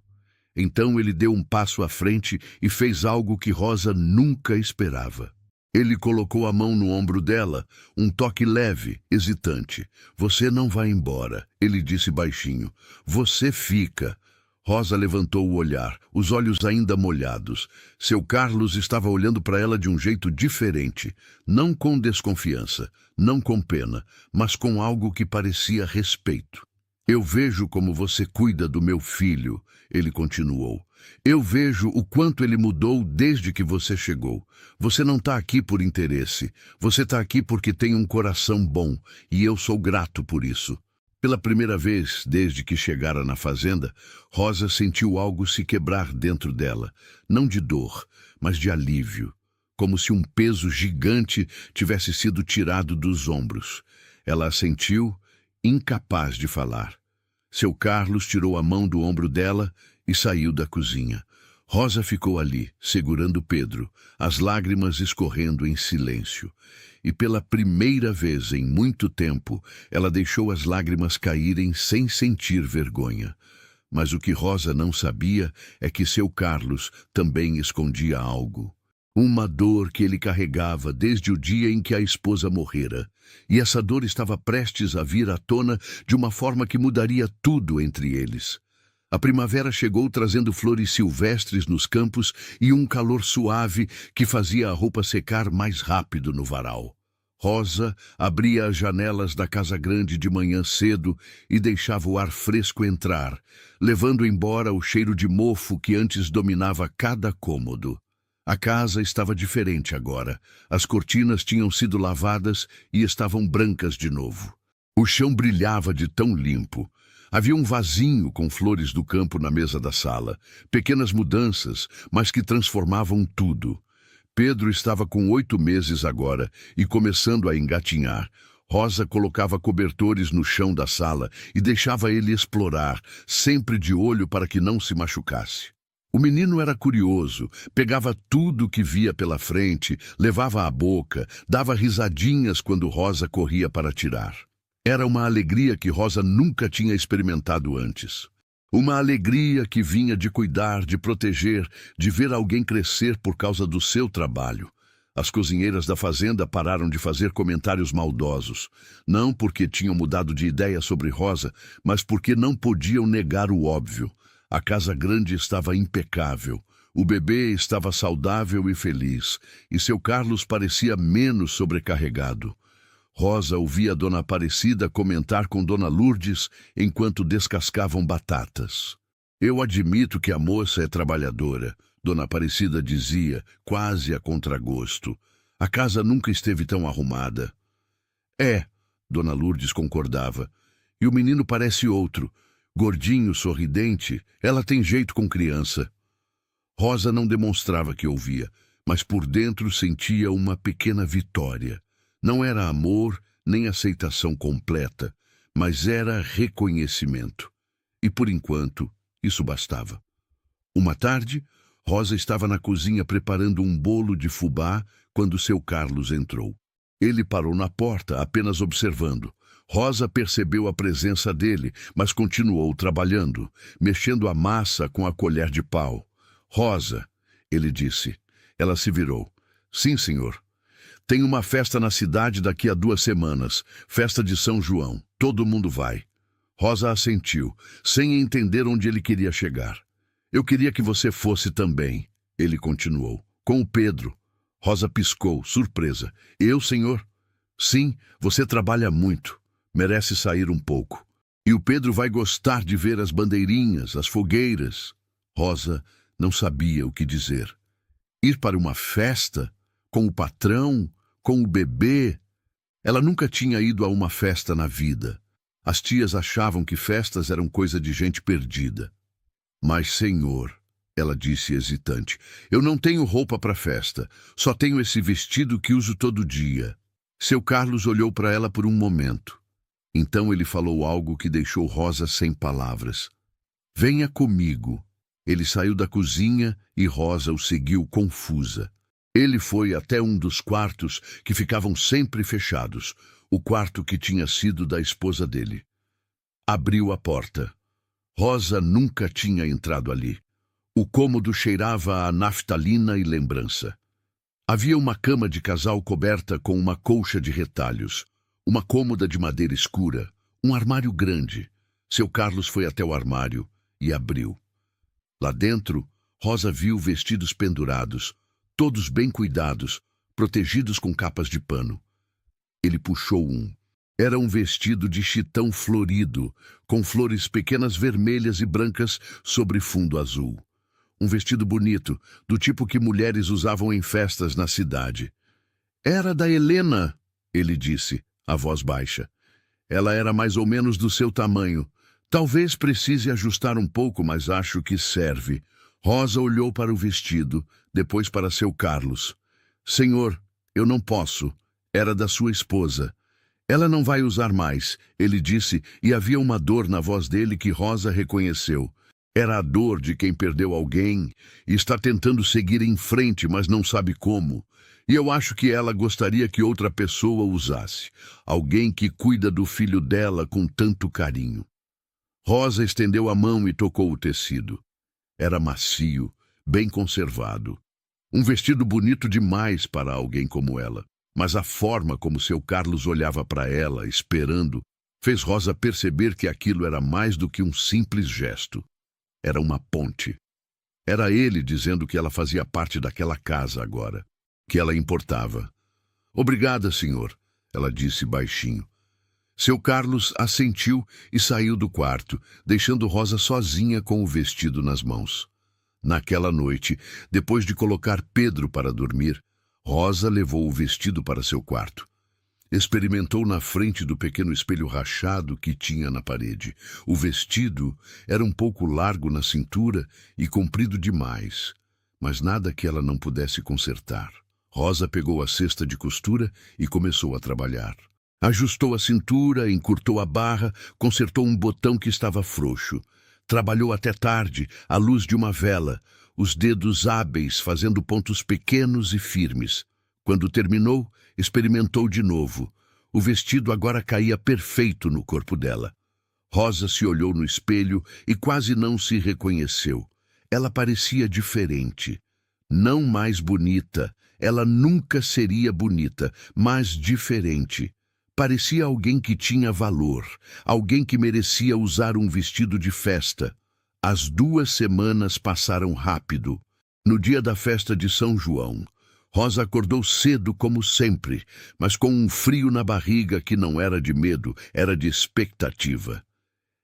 [SPEAKER 1] Então ele deu um passo à frente e fez algo que Rosa nunca esperava. Ele colocou a mão no ombro dela, um toque leve, hesitante. "Você não vai embora", ele disse baixinho. "Você fica." Rosa levantou o olhar, os olhos ainda molhados. Seu Carlos estava olhando para ela de um jeito diferente, não com desconfiança, não com pena, mas com algo que parecia respeito. "Eu vejo como você cuida do meu filho", ele continuou. "Eu vejo o quanto ele mudou desde que você chegou. Você não está aqui por interesse. Você está aqui porque tem um coração bom, e eu sou grato por isso." Pela primeira vez desde que chegara na fazenda, Rosa sentiu algo se quebrar dentro dela, não de dor, mas de alívio, como se um peso gigante tivesse sido tirado dos ombros. Ela a sentiu incapaz de falar. Seu Carlos tirou a mão do ombro dela e saiu da cozinha. Rosa ficou ali, segurando Pedro, as lágrimas escorrendo em silêncio. E pela primeira vez em muito tempo, ela deixou as lágrimas caírem sem sentir vergonha. Mas o que Rosa não sabia é que seu Carlos também escondia algo. Uma dor que ele carregava desde o dia em que a esposa morrera. E essa dor estava prestes a vir à tona de uma forma que mudaria tudo entre eles. A primavera chegou trazendo flores silvestres nos campos e um calor suave que fazia a roupa secar mais rápido no varal. Rosa abria as janelas da casa grande de manhã cedo e deixava o ar fresco entrar, levando embora o cheiro de mofo que antes dominava cada cômodo. A casa estava diferente agora. As cortinas tinham sido lavadas e estavam brancas de novo. O chão brilhava de tão limpo. Havia um vasinho com flores do campo na mesa da sala. Pequenas mudanças, mas que transformavam tudo. Pedro estava com 8 meses agora e começando a engatinhar. Rosa colocava cobertores no chão da sala e deixava ele explorar, sempre de olho para que não se machucasse. O menino era curioso, pegava tudo que via pela frente, levava à boca, dava risadinhas quando Rosa corria para tirar. Era uma alegria que Rosa nunca tinha experimentado antes. Uma alegria que vinha de cuidar, de proteger, de ver alguém crescer por causa do seu trabalho. As cozinheiras da fazenda pararam de fazer comentários maldosos, não porque tinham mudado de ideia sobre Rosa, mas porque não podiam negar o óbvio. A casa grande estava impecável, o bebê estava saudável e feliz, e seu Carlos parecia menos sobrecarregado. Rosa ouvia Dona Aparecida comentar com Dona Lourdes enquanto descascavam batatas. "Eu admito que a moça é trabalhadora", Dona Aparecida dizia, quase a contragosto. "A casa nunca esteve tão arrumada." "É", Dona Lourdes concordava. "E o menino parece outro. Gordinho, sorridente, ela tem jeito com criança." Rosa não demonstrava que ouvia, mas por dentro sentia uma pequena vitória. Não era amor nem aceitação completa, mas era reconhecimento. E por enquanto, isso bastava. Uma tarde, Rosa estava na cozinha preparando um bolo de fubá quando seu Carlos entrou. Ele parou na porta, apenas observando. Rosa percebeu a presença dele, mas continuou trabalhando, mexendo a massa com a colher de pau. "Rosa", ele disse. Ela se virou. "Sim, senhor. Tem uma festa na cidade daqui a 2 semanas, festa de São João. Todo mundo vai." Rosa assentiu, sem entender onde ele queria chegar. "Eu queria que você fosse também", ele continuou. "Com o Pedro." Rosa piscou, surpresa. "Eu, senhor?" "Sim, você trabalha muito. Merece sair um pouco. E o Pedro vai gostar de ver as bandeirinhas, as fogueiras." Rosa não sabia o que dizer. Ir para uma festa? Com o patrão? Com o bebê? Ela nunca tinha ido a uma festa na vida. As tias achavam que festas eram coisa de gente perdida. "Mas, senhor", ela disse hesitante, "eu não tenho roupa para festa. Só tenho esse vestido que uso todo dia." Seu Carlos olhou para ela por um momento. Então ele falou algo que deixou Rosa sem palavras. "Venha comigo." Ele saiu da cozinha e Rosa o seguiu confusa. Ele foi até um dos quartos que ficavam sempre fechados, o quarto que tinha sido da esposa dele. Abriu a porta. Rosa nunca tinha entrado ali. O cômodo cheirava a naftalina e lembrança. Havia uma cama de casal coberta com uma colcha de retalhos, uma cômoda de madeira escura, um armário grande. Seu Carlos foi até o armário e abriu. Lá dentro, Rosa viu vestidos pendurados, todos bem cuidados, protegidos com capas de pano. Ele puxou um. Era um vestido de chitão florido, com flores pequenas vermelhas e brancas sobre fundo azul. Um vestido bonito, do tipo que mulheres usavam em festas na cidade. Era da Helena, ele disse, a voz baixa. Ela era mais ou menos do seu tamanho. Talvez precise ajustar um pouco, mas acho que serve. Rosa olhou para o vestido, depois para seu Carlos. Senhor, eu não posso. Era da sua esposa. Ela não vai usar mais, ele disse, e havia uma dor na voz dele que Rosa reconheceu. Era a dor de quem perdeu alguém e está tentando seguir em frente, mas não sabe como. E eu acho que ela gostaria que outra pessoa usasse. Alguém que cuida do filho dela com tanto carinho. Rosa estendeu a mão e tocou o tecido. Era macio, bem conservado. Um vestido bonito demais para alguém como ela. Mas a forma como seu Carlos olhava para ela, esperando, fez Rosa perceber que aquilo era mais do que um simples gesto. Era uma ponte. Era ele dizendo que ela fazia parte daquela casa agora, que ela importava. Obrigada, senhor, ela disse baixinho. Seu Carlos assentiu e saiu do quarto, deixando Rosa sozinha com o vestido nas mãos. Naquela noite, depois de colocar Pedro para dormir, Rosa levou o vestido para seu quarto. Experimentou na frente do pequeno espelho rachado que tinha na parede. O vestido era um pouco largo na cintura e comprido demais, mas nada que ela não pudesse consertar. Rosa pegou a cesta de costura e começou a trabalhar. Ajustou a cintura, encurtou a barra, consertou um botão que estava frouxo. Trabalhou até tarde, à luz de uma vela, os dedos hábeis fazendo pontos pequenos e firmes. Quando terminou, experimentou de novo. O vestido agora caía perfeito no corpo dela. Rosa se olhou no espelho e quase não se reconheceu. Ela parecia diferente. Não mais bonita. Ela nunca seria bonita, mas diferente. Parecia alguém que tinha valor, alguém que merecia usar um vestido de festa. As 2 semanas passaram rápido. No dia da festa de São João, Rosa acordou cedo como sempre, mas com um frio na barriga que não era de medo, era de expectativa.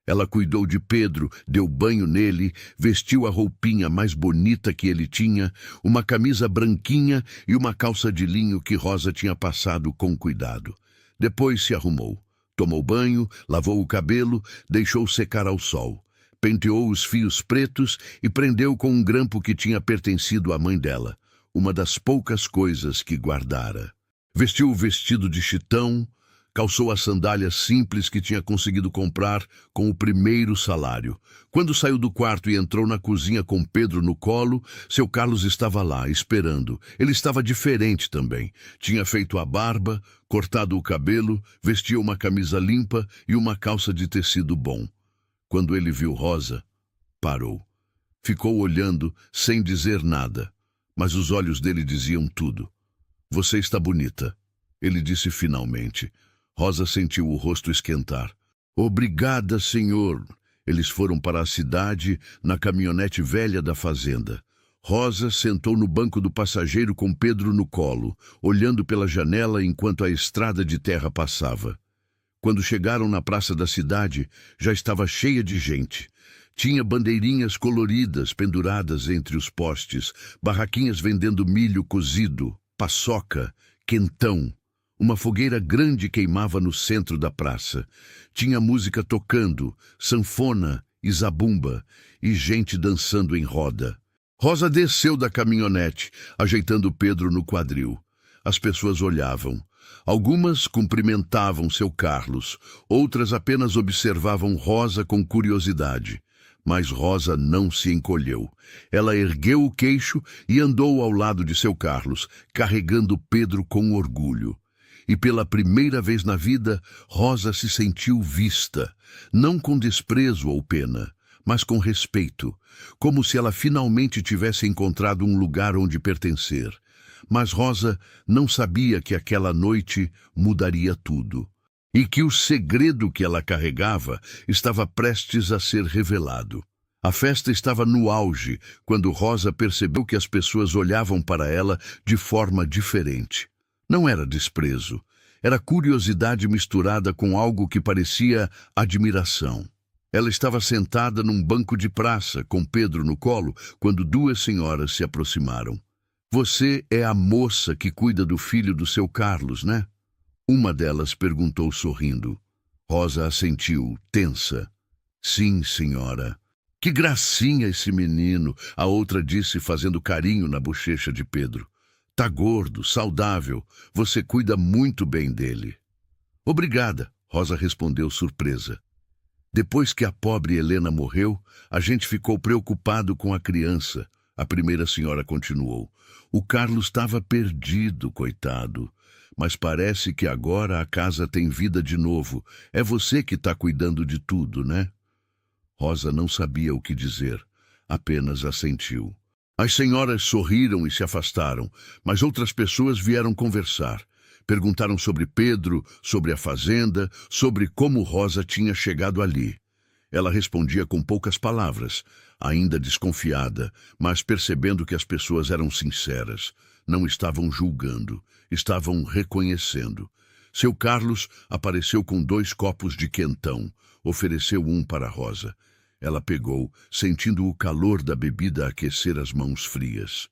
[SPEAKER 1] Ela cuidou de Pedro, deu banho nele, vestiu a roupinha mais bonita que ele tinha, uma camisa branquinha e uma calça de linho que Rosa tinha passado com cuidado. Depois se arrumou, tomou banho, lavou o cabelo, deixou secar ao sol. Penteou os fios pretos e prendeu com um grampo que tinha pertencido à mãe dela, uma das poucas coisas que guardara. Vestiu o vestido de chitão, calçou as sandálias simples que tinha conseguido comprar com o primeiro salário. Quando saiu do quarto e entrou na cozinha com Pedro no colo, seu Carlos estava lá, esperando. Ele estava diferente também. Tinha feito a barba, cortado o cabelo, vestia uma camisa limpa e uma calça de tecido bom. Quando ele viu Rosa, parou. Ficou olhando, sem dizer nada, mas os olhos dele diziam tudo. Você está bonita, ele disse finalmente. Rosa sentiu o rosto esquentar. Obrigada, senhor. Eles foram para a cidade na caminhonete velha da fazenda. Rosa sentou no banco do passageiro com Pedro no colo, olhando pela janela enquanto a estrada de terra passava. Quando chegaram na praça da cidade, já estava cheia de gente. Tinha bandeirinhas coloridas penduradas entre os postes, barraquinhas vendendo milho cozido, paçoca, quentão. Uma fogueira grande queimava no centro da praça. Tinha música tocando, sanfona e zabumba, e gente dançando em roda. Rosa desceu da caminhonete, ajeitando Pedro no quadril. As pessoas olhavam. Algumas cumprimentavam seu Carlos, outras apenas observavam Rosa com curiosidade. Mas Rosa não se encolheu. Ela ergueu o queixo e andou ao lado de seu Carlos, carregando Pedro com orgulho. E pela primeira vez na vida, Rosa se sentiu vista, não com desprezo ou pena, mas com respeito, como se ela finalmente tivesse encontrado um lugar onde pertencer. Mas Rosa não sabia que aquela noite mudaria tudo, e que o segredo que ela carregava estava prestes a ser revelado. A festa estava no auge quando Rosa percebeu que as pessoas olhavam para ela de forma diferente. Não era desprezo, era curiosidade misturada com algo que parecia admiração. Ela estava sentada num banco de praça, com Pedro no colo, quando duas senhoras se aproximaram. "Você é a moça que cuida do filho do seu Carlos, né?" Uma delas perguntou sorrindo. Rosa assentiu, tensa. "Sim, senhora." "Que gracinha esse menino," a outra disse, fazendo carinho na bochecha de Pedro. "Tá gordo, saudável. Você cuida muito bem dele." "Obrigada," Rosa respondeu surpresa. "Depois que a pobre Helena morreu, a gente ficou preocupado com a criança." A primeira senhora continuou. "O Carlos estava perdido, coitado. Mas parece que agora a casa tem vida de novo. É você que está cuidando de tudo, né?" Rosa não sabia o que dizer, apenas assentiu. As senhoras sorriram e se afastaram, mas outras pessoas vieram conversar. Perguntaram sobre Pedro, sobre a fazenda, sobre como Rosa tinha chegado ali. Ela respondia com poucas palavras, ainda desconfiada, mas percebendo que as pessoas eram sinceras. Não estavam julgando, estavam reconhecendo. Seu Carlos apareceu com 2 copos de quentão, ofereceu um para Rosa. Ela pegou, sentindo o calor da bebida aquecer as mãos frias.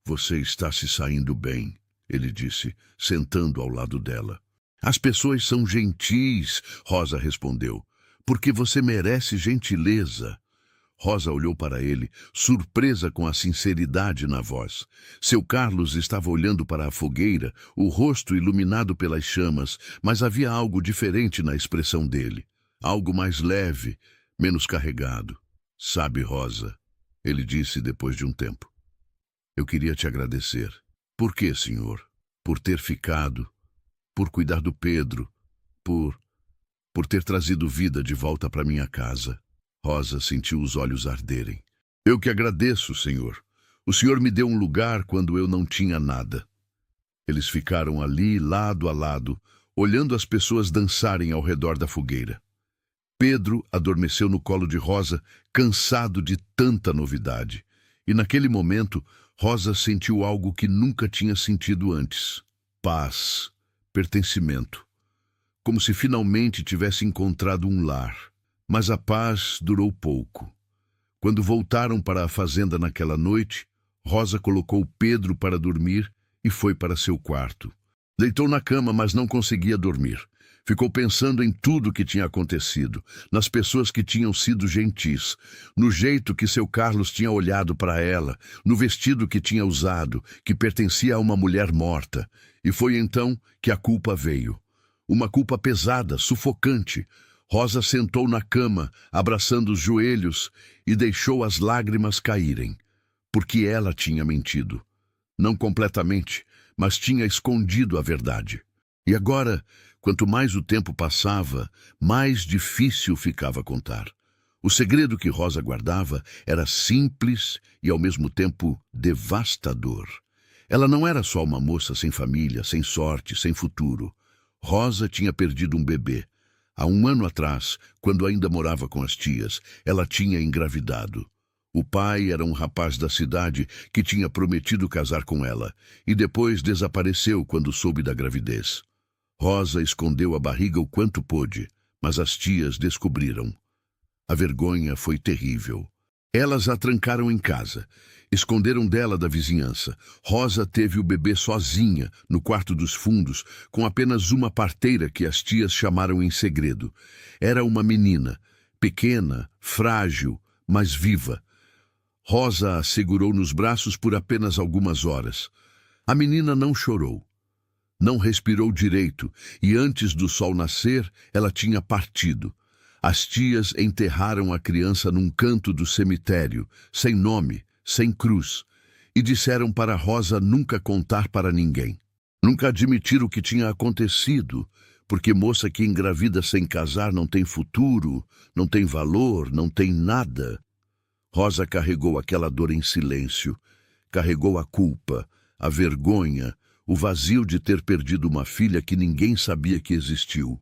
[SPEAKER 1] "Você está se saindo bem," ele disse, sentando ao lado dela. "As pessoas são gentis," Rosa respondeu, "porque você merece gentileza." Rosa olhou para ele, surpresa com a sinceridade na voz. Seu Carlos estava olhando para a fogueira, o rosto iluminado pelas chamas, mas havia algo diferente na expressão dele. Algo mais leve, menos carregado. "Sabe, Rosa," ele disse depois de um tempo, "eu queria te agradecer." "Por quê, senhor?" "Por ter ficado, por cuidar do Pedro, por ter trazido vida de volta para minha casa." Rosa sentiu os olhos arderem. "Eu que agradeço, senhor. O senhor me deu um lugar quando eu não tinha nada." Eles ficaram ali, lado a lado, olhando as pessoas dançarem ao redor da fogueira. Pedro adormeceu no colo de Rosa, cansado de tanta novidade. E naquele momento, Rosa sentiu algo que nunca tinha sentido antes. Paz, pertencimento. Como se finalmente tivesse encontrado um lar. Mas a paz durou pouco. Quando voltaram para a fazenda naquela noite, Rosa colocou Pedro para dormir e foi para seu quarto. Deitou na cama, mas não conseguia dormir. Ficou pensando em tudo o que tinha acontecido, nas pessoas que tinham sido gentis, no jeito que seu Carlos tinha olhado para ela, no vestido que tinha usado, que pertencia a uma mulher morta. E foi então que a culpa veio. Uma culpa pesada, sufocante. Rosa sentou na cama, abraçando os joelhos, e deixou as lágrimas caírem, porque ela tinha mentido. Não completamente, mas tinha escondido a verdade. E agora, quanto mais o tempo passava, mais difícil ficava contar. O segredo que Rosa guardava era simples e, ao mesmo tempo, devastador. Ela não era só uma moça sem família, sem sorte, sem futuro. Rosa tinha perdido um bebê. Há 1 ano atrás, quando ainda morava com as tias, ela tinha engravidado. O pai era um rapaz da cidade que tinha prometido casar com ela, e depois desapareceu quando soube da gravidez. Rosa escondeu a barriga o quanto pôde, mas as tias descobriram. A vergonha foi terrível. Elas a trancaram em casa, esconderam dela da vizinhança. Rosa teve o bebê sozinha, no quarto dos fundos, com apenas uma parteira que as tias chamaram em segredo. Era uma menina, pequena, frágil, mas viva. Rosa a segurou nos braços por apenas algumas horas. A menina não chorou. Não respirou direito, e antes do sol nascer, ela tinha partido. As tias enterraram a criança num canto do cemitério, sem nome, sem cruz, e disseram para Rosa nunca contar para ninguém. Nunca admitir o que tinha acontecido, porque moça que engravida sem casar não tem futuro, não tem valor, não tem nada. Rosa carregou aquela dor em silêncio, carregou a culpa, a vergonha, o vazio de ter perdido uma filha que ninguém sabia que existiu.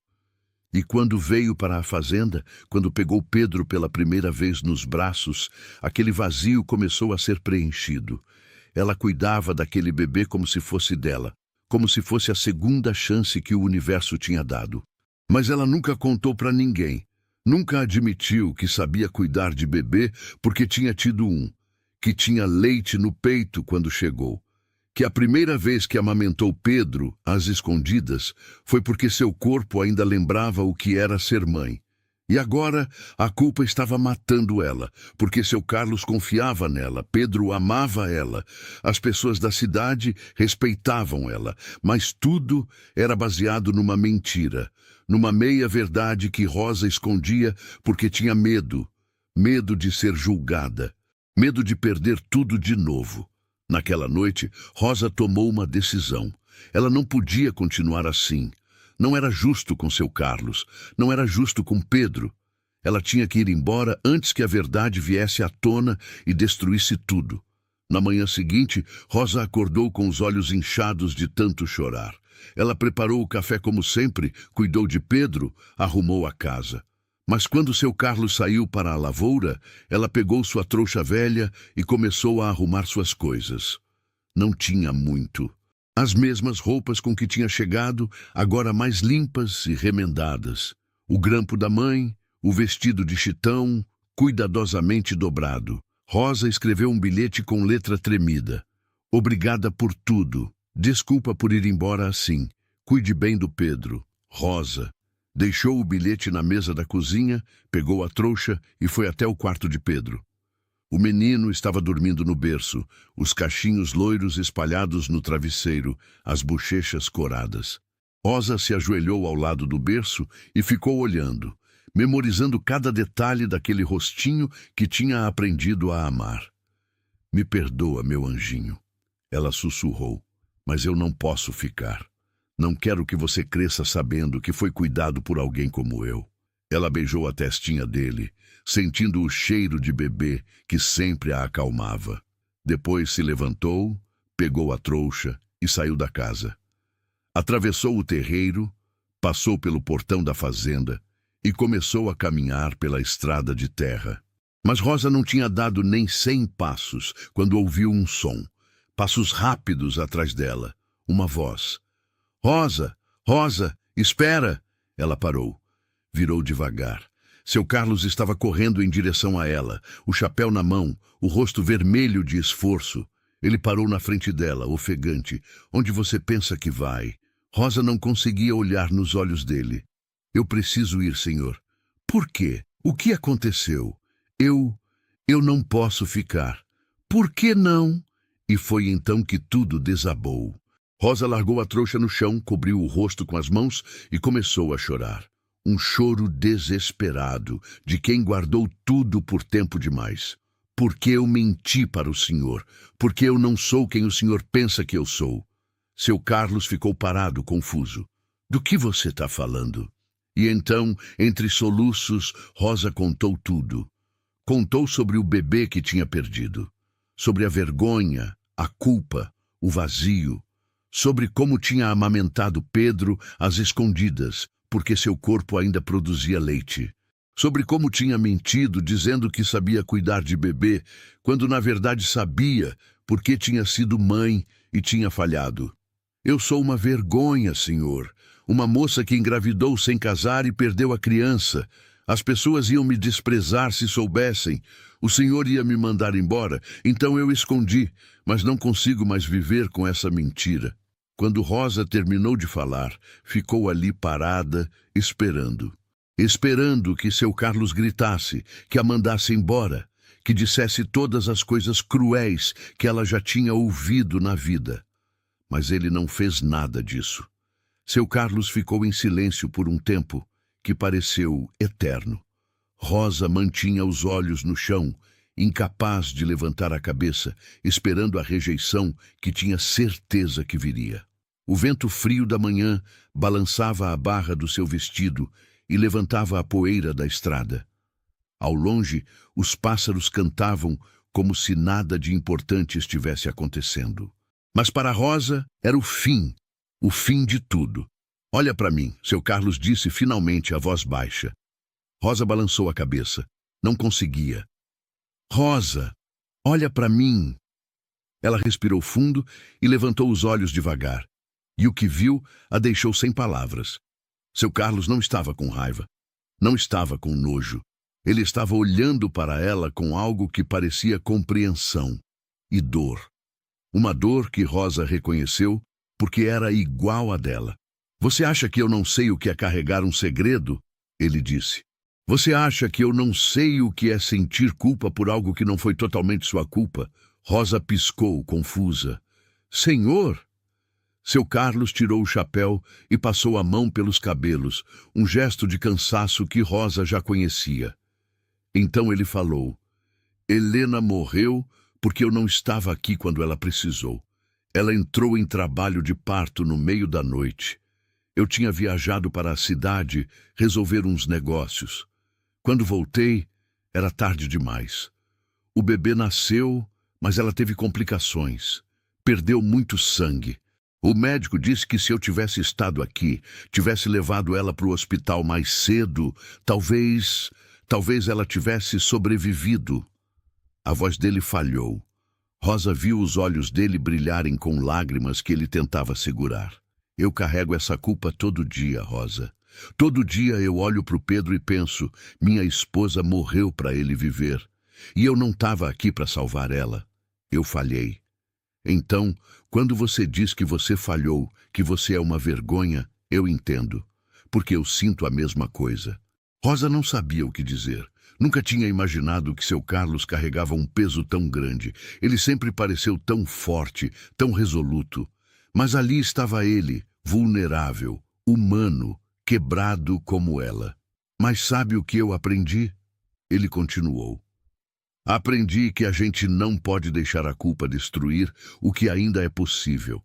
[SPEAKER 1] E quando veio para a fazenda, quando pegou Pedro pela primeira vez nos braços, aquele vazio começou a ser preenchido. Ela cuidava daquele bebê como se fosse dela, como se fosse a segunda chance que o universo tinha dado. Mas ela nunca contou para ninguém, nunca admitiu que sabia cuidar de bebê porque tinha tido um, que tinha leite no peito quando chegou. Que a primeira vez que amamentou Pedro, às escondidas, foi porque seu corpo ainda lembrava o que era ser mãe. E agora a culpa estava matando ela, porque seu Carlos confiava nela, Pedro amava ela, as pessoas da cidade respeitavam ela, mas tudo era baseado numa mentira, numa meia-verdade que Rosa escondia porque tinha medo, medo de ser julgada, medo de perder tudo de novo. Naquela noite, Rosa tomou uma decisão. Ela não podia continuar assim. Não era justo com seu Carlos, não era justo com Pedro. Ela tinha que ir embora antes que a verdade viesse à tona e destruísse tudo. Na manhã seguinte, Rosa acordou com os olhos inchados de tanto chorar. Ela preparou o café como sempre, cuidou de Pedro, arrumou a casa. Mas quando seu Carlos saiu para a lavoura, ela pegou sua trouxa velha e começou a arrumar suas coisas. Não tinha muito. As mesmas roupas com que tinha chegado, agora mais limpas e remendadas. O grampo da mãe, o vestido de chitão, cuidadosamente dobrado. Rosa escreveu um bilhete com letra tremida. Obrigada por tudo. Desculpa por ir embora assim. Cuide bem do Pedro. Rosa. Deixou o bilhete na mesa da cozinha, pegou a trouxa e foi até o quarto de Pedro. O menino estava dormindo no berço, os cachinhos loiros espalhados no travesseiro, as bochechas coradas. Rosa se ajoelhou ao lado do berço e ficou olhando, memorizando cada detalhe daquele rostinho que tinha aprendido a amar. Me perdoa, meu anjinho. Ela sussurrou, mas eu não posso ficar. Não quero que você cresça sabendo que foi cuidado por alguém como eu. Ela beijou a testinha dele, sentindo o cheiro de bebê que sempre a acalmava. Depois se levantou, pegou a trouxa e saiu da casa. Atravessou o terreiro, passou pelo portão da fazenda e começou a caminhar pela estrada de terra. Mas Rosa não tinha dado nem 100 passos quando ouviu um som. Passos rápidos atrás dela. Uma voz. Rosa, Rosa, espera! Ela parou. Virou devagar. Seu Carlos estava correndo em direção a ela, o chapéu na mão, o rosto vermelho de esforço. Ele parou na frente dela, ofegante. Onde você pensa que vai? Rosa não conseguia olhar nos olhos dele. Eu preciso ir, senhor. Por quê? O que aconteceu? Eu não posso ficar. Por que não? E foi então que tudo desabou. Rosa largou a trouxa no chão, cobriu o rosto com as mãos e começou a chorar. Um choro desesperado, de quem guardou tudo por tempo demais. Porque eu menti para o senhor, porque eu não sou quem o senhor pensa que eu sou. Seu Carlos ficou parado, confuso. Do que você está falando? E então, entre soluços, Rosa contou tudo. Contou sobre o bebê que tinha perdido, sobre a vergonha, a culpa, o vazio, sobre como tinha amamentado Pedro às escondidas, porque seu corpo ainda produzia leite. Sobre como tinha mentido dizendo que sabia cuidar de bebê, quando na verdade sabia, porque tinha sido mãe e tinha falhado. Eu sou uma vergonha, senhor. Uma moça que engravidou sem casar e perdeu a criança. As pessoas iam me desprezar se soubessem. O senhor ia me mandar embora, então eu escondi, mas não consigo mais viver com essa mentira. Quando Rosa terminou de falar, ficou ali parada, esperando. Esperando que seu Carlos gritasse, que a mandasse embora, que dissesse todas as coisas cruéis que ela já tinha ouvido na vida. Mas ele não fez nada disso. Seu Carlos ficou em silêncio por um tempo que pareceu eterno. Rosa mantinha os olhos no chão, incapaz de levantar a cabeça, esperando a rejeição que tinha certeza que viria. O vento frio da manhã balançava a barra do seu vestido e levantava a poeira da estrada. Ao longe, os pássaros cantavam como se nada de importante estivesse acontecendo. Mas para Rosa era o fim de tudo. Olha para mim, seu Carlos disse finalmente a voz baixa. Rosa balançou a cabeça. Não conseguia. Rosa, olha para mim. Ela respirou fundo e levantou os olhos devagar. E o que viu a deixou sem palavras. Seu Carlos não estava com raiva. Não estava com nojo. Ele estava olhando para ela com algo que parecia compreensão e dor. Uma dor que Rosa reconheceu porque era igual à dela. Você acha que eu não sei o que é carregar um segredo? Ele disse. Você acha que eu não sei o que é sentir culpa por algo que não foi totalmente sua culpa? Rosa piscou, confusa. Senhor? Seu Carlos tirou o chapéu e passou a mão pelos cabelos, um gesto de cansaço que Rosa já conhecia. Então ele falou, Helena morreu porque eu não estava aqui quando ela precisou. Ela entrou em trabalho de parto no meio da noite. Eu tinha viajado para a cidade resolver uns negócios. Quando voltei, era tarde demais. O bebê nasceu, mas ela teve complicações. Perdeu muito sangue. O médico disse que se eu tivesse estado aqui, tivesse levado ela para o hospital mais cedo, talvez ela tivesse sobrevivido. A voz dele falhou. Rosa viu os olhos dele brilharem com lágrimas que ele tentava segurar. Eu carrego essa culpa todo dia, Rosa. Todo dia eu olho para o Pedro e penso, minha esposa morreu para ele viver. E eu não estava aqui para salvar ela. Eu falhei. Então, quando você diz que você falhou, que você é uma vergonha, eu entendo. Porque eu sinto a mesma coisa. Rosa não sabia o que dizer. Nunca tinha imaginado que seu Carlos carregava um peso tão grande. Ele sempre pareceu tão forte, tão resoluto. Mas ali estava ele, vulnerável, humano, quebrado como ela. Mas sabe o que eu aprendi? Ele continuou. Aprendi que a gente não pode deixar a culpa destruir o que ainda é possível.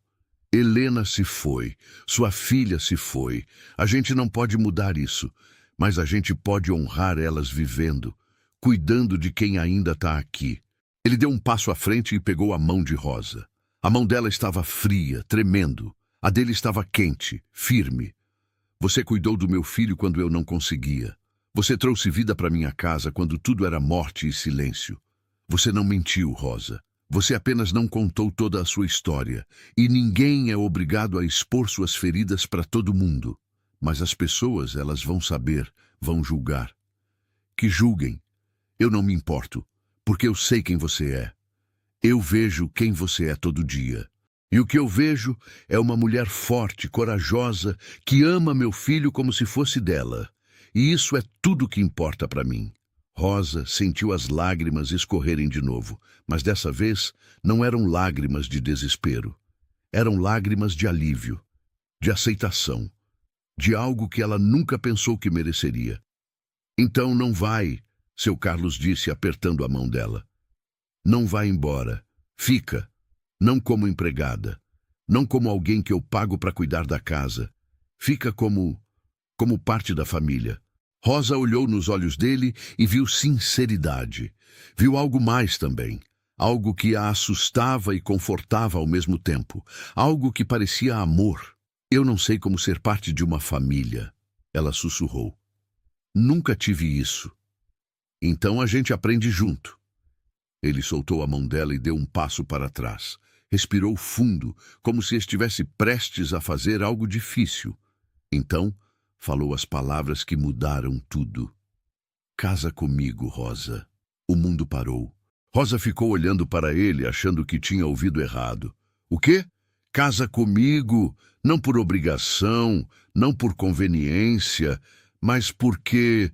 [SPEAKER 1] Helena se foi, sua filha se foi. A gente não pode mudar isso, mas a gente pode honrar elas vivendo, cuidando de quem ainda está aqui. Ele deu um passo à frente e pegou a mão de Rosa. A mão dela estava fria, tremendo. A dele estava quente, firme. Você cuidou do meu filho quando eu não conseguia. Você trouxe vida para minha casa quando tudo era morte e silêncio. Você não mentiu, Rosa. Você apenas não contou toda a sua história. E ninguém é obrigado a expor suas feridas para todo mundo. Mas as pessoas, elas vão saber, vão julgar. Que julguem. Eu não me importo, porque eu sei quem você é. Eu vejo quem você é todo dia. E o que eu vejo é uma mulher forte, corajosa, que ama meu filho como se fosse dela. E isso é tudo que importa para mim. Rosa sentiu as lágrimas escorrerem de novo, mas dessa vez não eram lágrimas de desespero. Eram lágrimas de alívio, de aceitação, de algo que ela nunca pensou que mereceria. Então não vai, seu Carlos disse apertando a mão dela. Não vai embora. Fica. Não como empregada. Não como alguém que eu pago para cuidar da casa. Fica como parte da família. Rosa olhou nos olhos dele e viu sinceridade. Viu algo mais também. Algo que a assustava e confortava ao mesmo tempo. Algo que parecia amor. Eu não sei como ser parte de uma família, ela sussurrou. Nunca tive isso. Então a gente aprende junto. Ele soltou a mão dela e deu um passo para trás. Respirou fundo, como se estivesse prestes a fazer algo difícil. Então, falou as palavras que mudaram tudo. Casa comigo, Rosa. O mundo parou. Rosa ficou olhando para ele, achando que tinha ouvido errado. O quê? Casa comigo, não por obrigação, não por conveniência, mas porque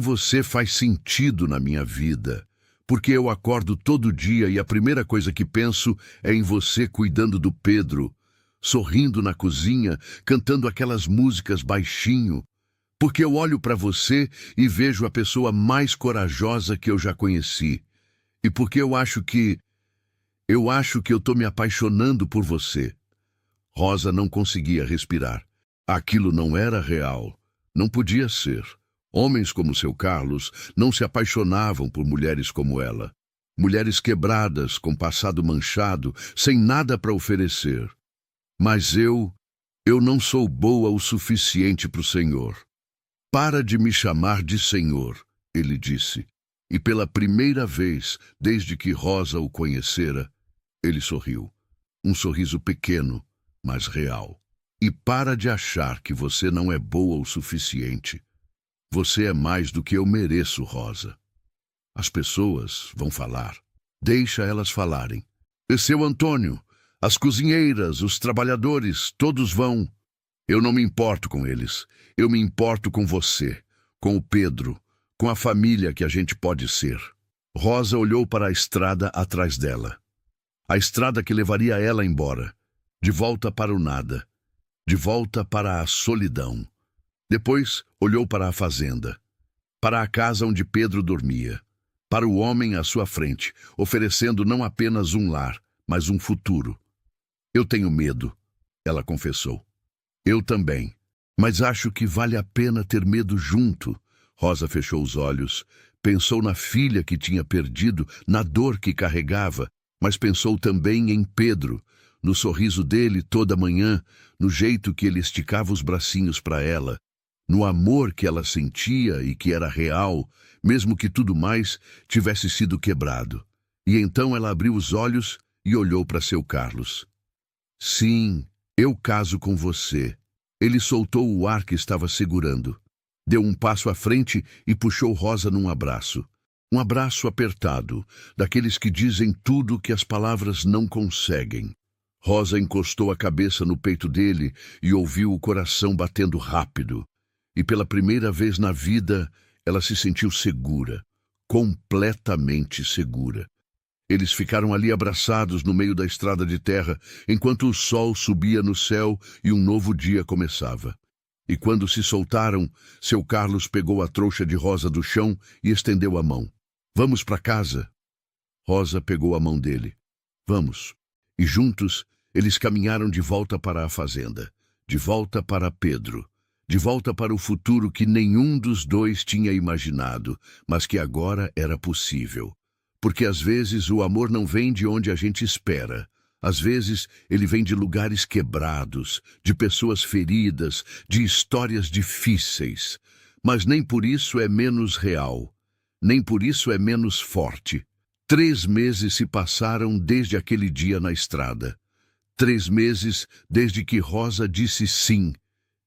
[SPEAKER 1] você faz sentido na minha vida. Porque eu acordo todo dia e a primeira coisa que penso é em você cuidando do Pedro, sorrindo na cozinha, cantando aquelas músicas baixinho. Porque eu olho para você e vejo a pessoa mais corajosa que eu já conheci. E porque eu acho que eu tô me apaixonando por você. Rosa não conseguia respirar. Aquilo não era real. Não podia ser. Homens como seu Carlos não se apaixonavam por mulheres como ela. Mulheres quebradas, com passado manchado, sem nada para oferecer. Mas eu não sou boa o suficiente para o Senhor. Para de me chamar de Senhor, ele disse. E pela primeira vez, desde que Rosa o conhecera, ele sorriu. Um sorriso pequeno, mas real. E para de achar que você não é boa o suficiente. Você é mais do que eu mereço, Rosa. As pessoas vão falar. Deixa elas falarem. E seu Antônio, as cozinheiras, os trabalhadores, todos vão. Eu não me importo com eles. Eu me importo com você, com o Pedro, com a família que a gente pode ser. Rosa olhou para a estrada atrás dela. A estrada que levaria ela embora. De volta para o nada. De volta para a solidão. Depois olhou para a fazenda. Para a casa onde Pedro dormia. Para o homem à sua frente, oferecendo não apenas um lar, mas um futuro. Eu tenho medo, ela confessou. Eu também. Mas acho que vale a pena ter medo junto. Rosa fechou os olhos, pensou na filha que tinha perdido, na dor que carregava, mas pensou também em Pedro, no sorriso dele toda manhã, no jeito que ele esticava os bracinhos para ela, no amor que ela sentia e que era real, mesmo que tudo mais tivesse sido quebrado. E então ela abriu os olhos e olhou para seu Carlos. Sim, eu caso com você. Ele soltou o ar que estava segurando. Deu um passo à frente e puxou Rosa num abraço. Um abraço apertado, daqueles que dizem tudo que as palavras não conseguem. Rosa encostou a cabeça no peito dele e ouviu o coração batendo rápido. E pela primeira vez na vida, ela se sentiu segura, completamente segura. Eles ficaram ali abraçados no meio da estrada de terra, enquanto o sol subia no céu e um novo dia começava. E quando se soltaram, seu Carlos pegou a trouxa de Rosa do chão e estendeu a mão. Vamos para casa. Rosa pegou a mão dele. Vamos. E juntos, eles caminharam de volta para a fazenda, de volta para Pedro, de volta para o futuro que nenhum dos dois tinha imaginado, mas que agora era possível. Porque às vezes o amor não vem de onde a gente espera. Às vezes ele vem de lugares quebrados, de pessoas feridas, de histórias difíceis. Mas nem por isso é menos real. Nem por isso é menos forte. 3 meses se passaram desde aquele dia na estrada. 3 meses desde que Rosa disse sim.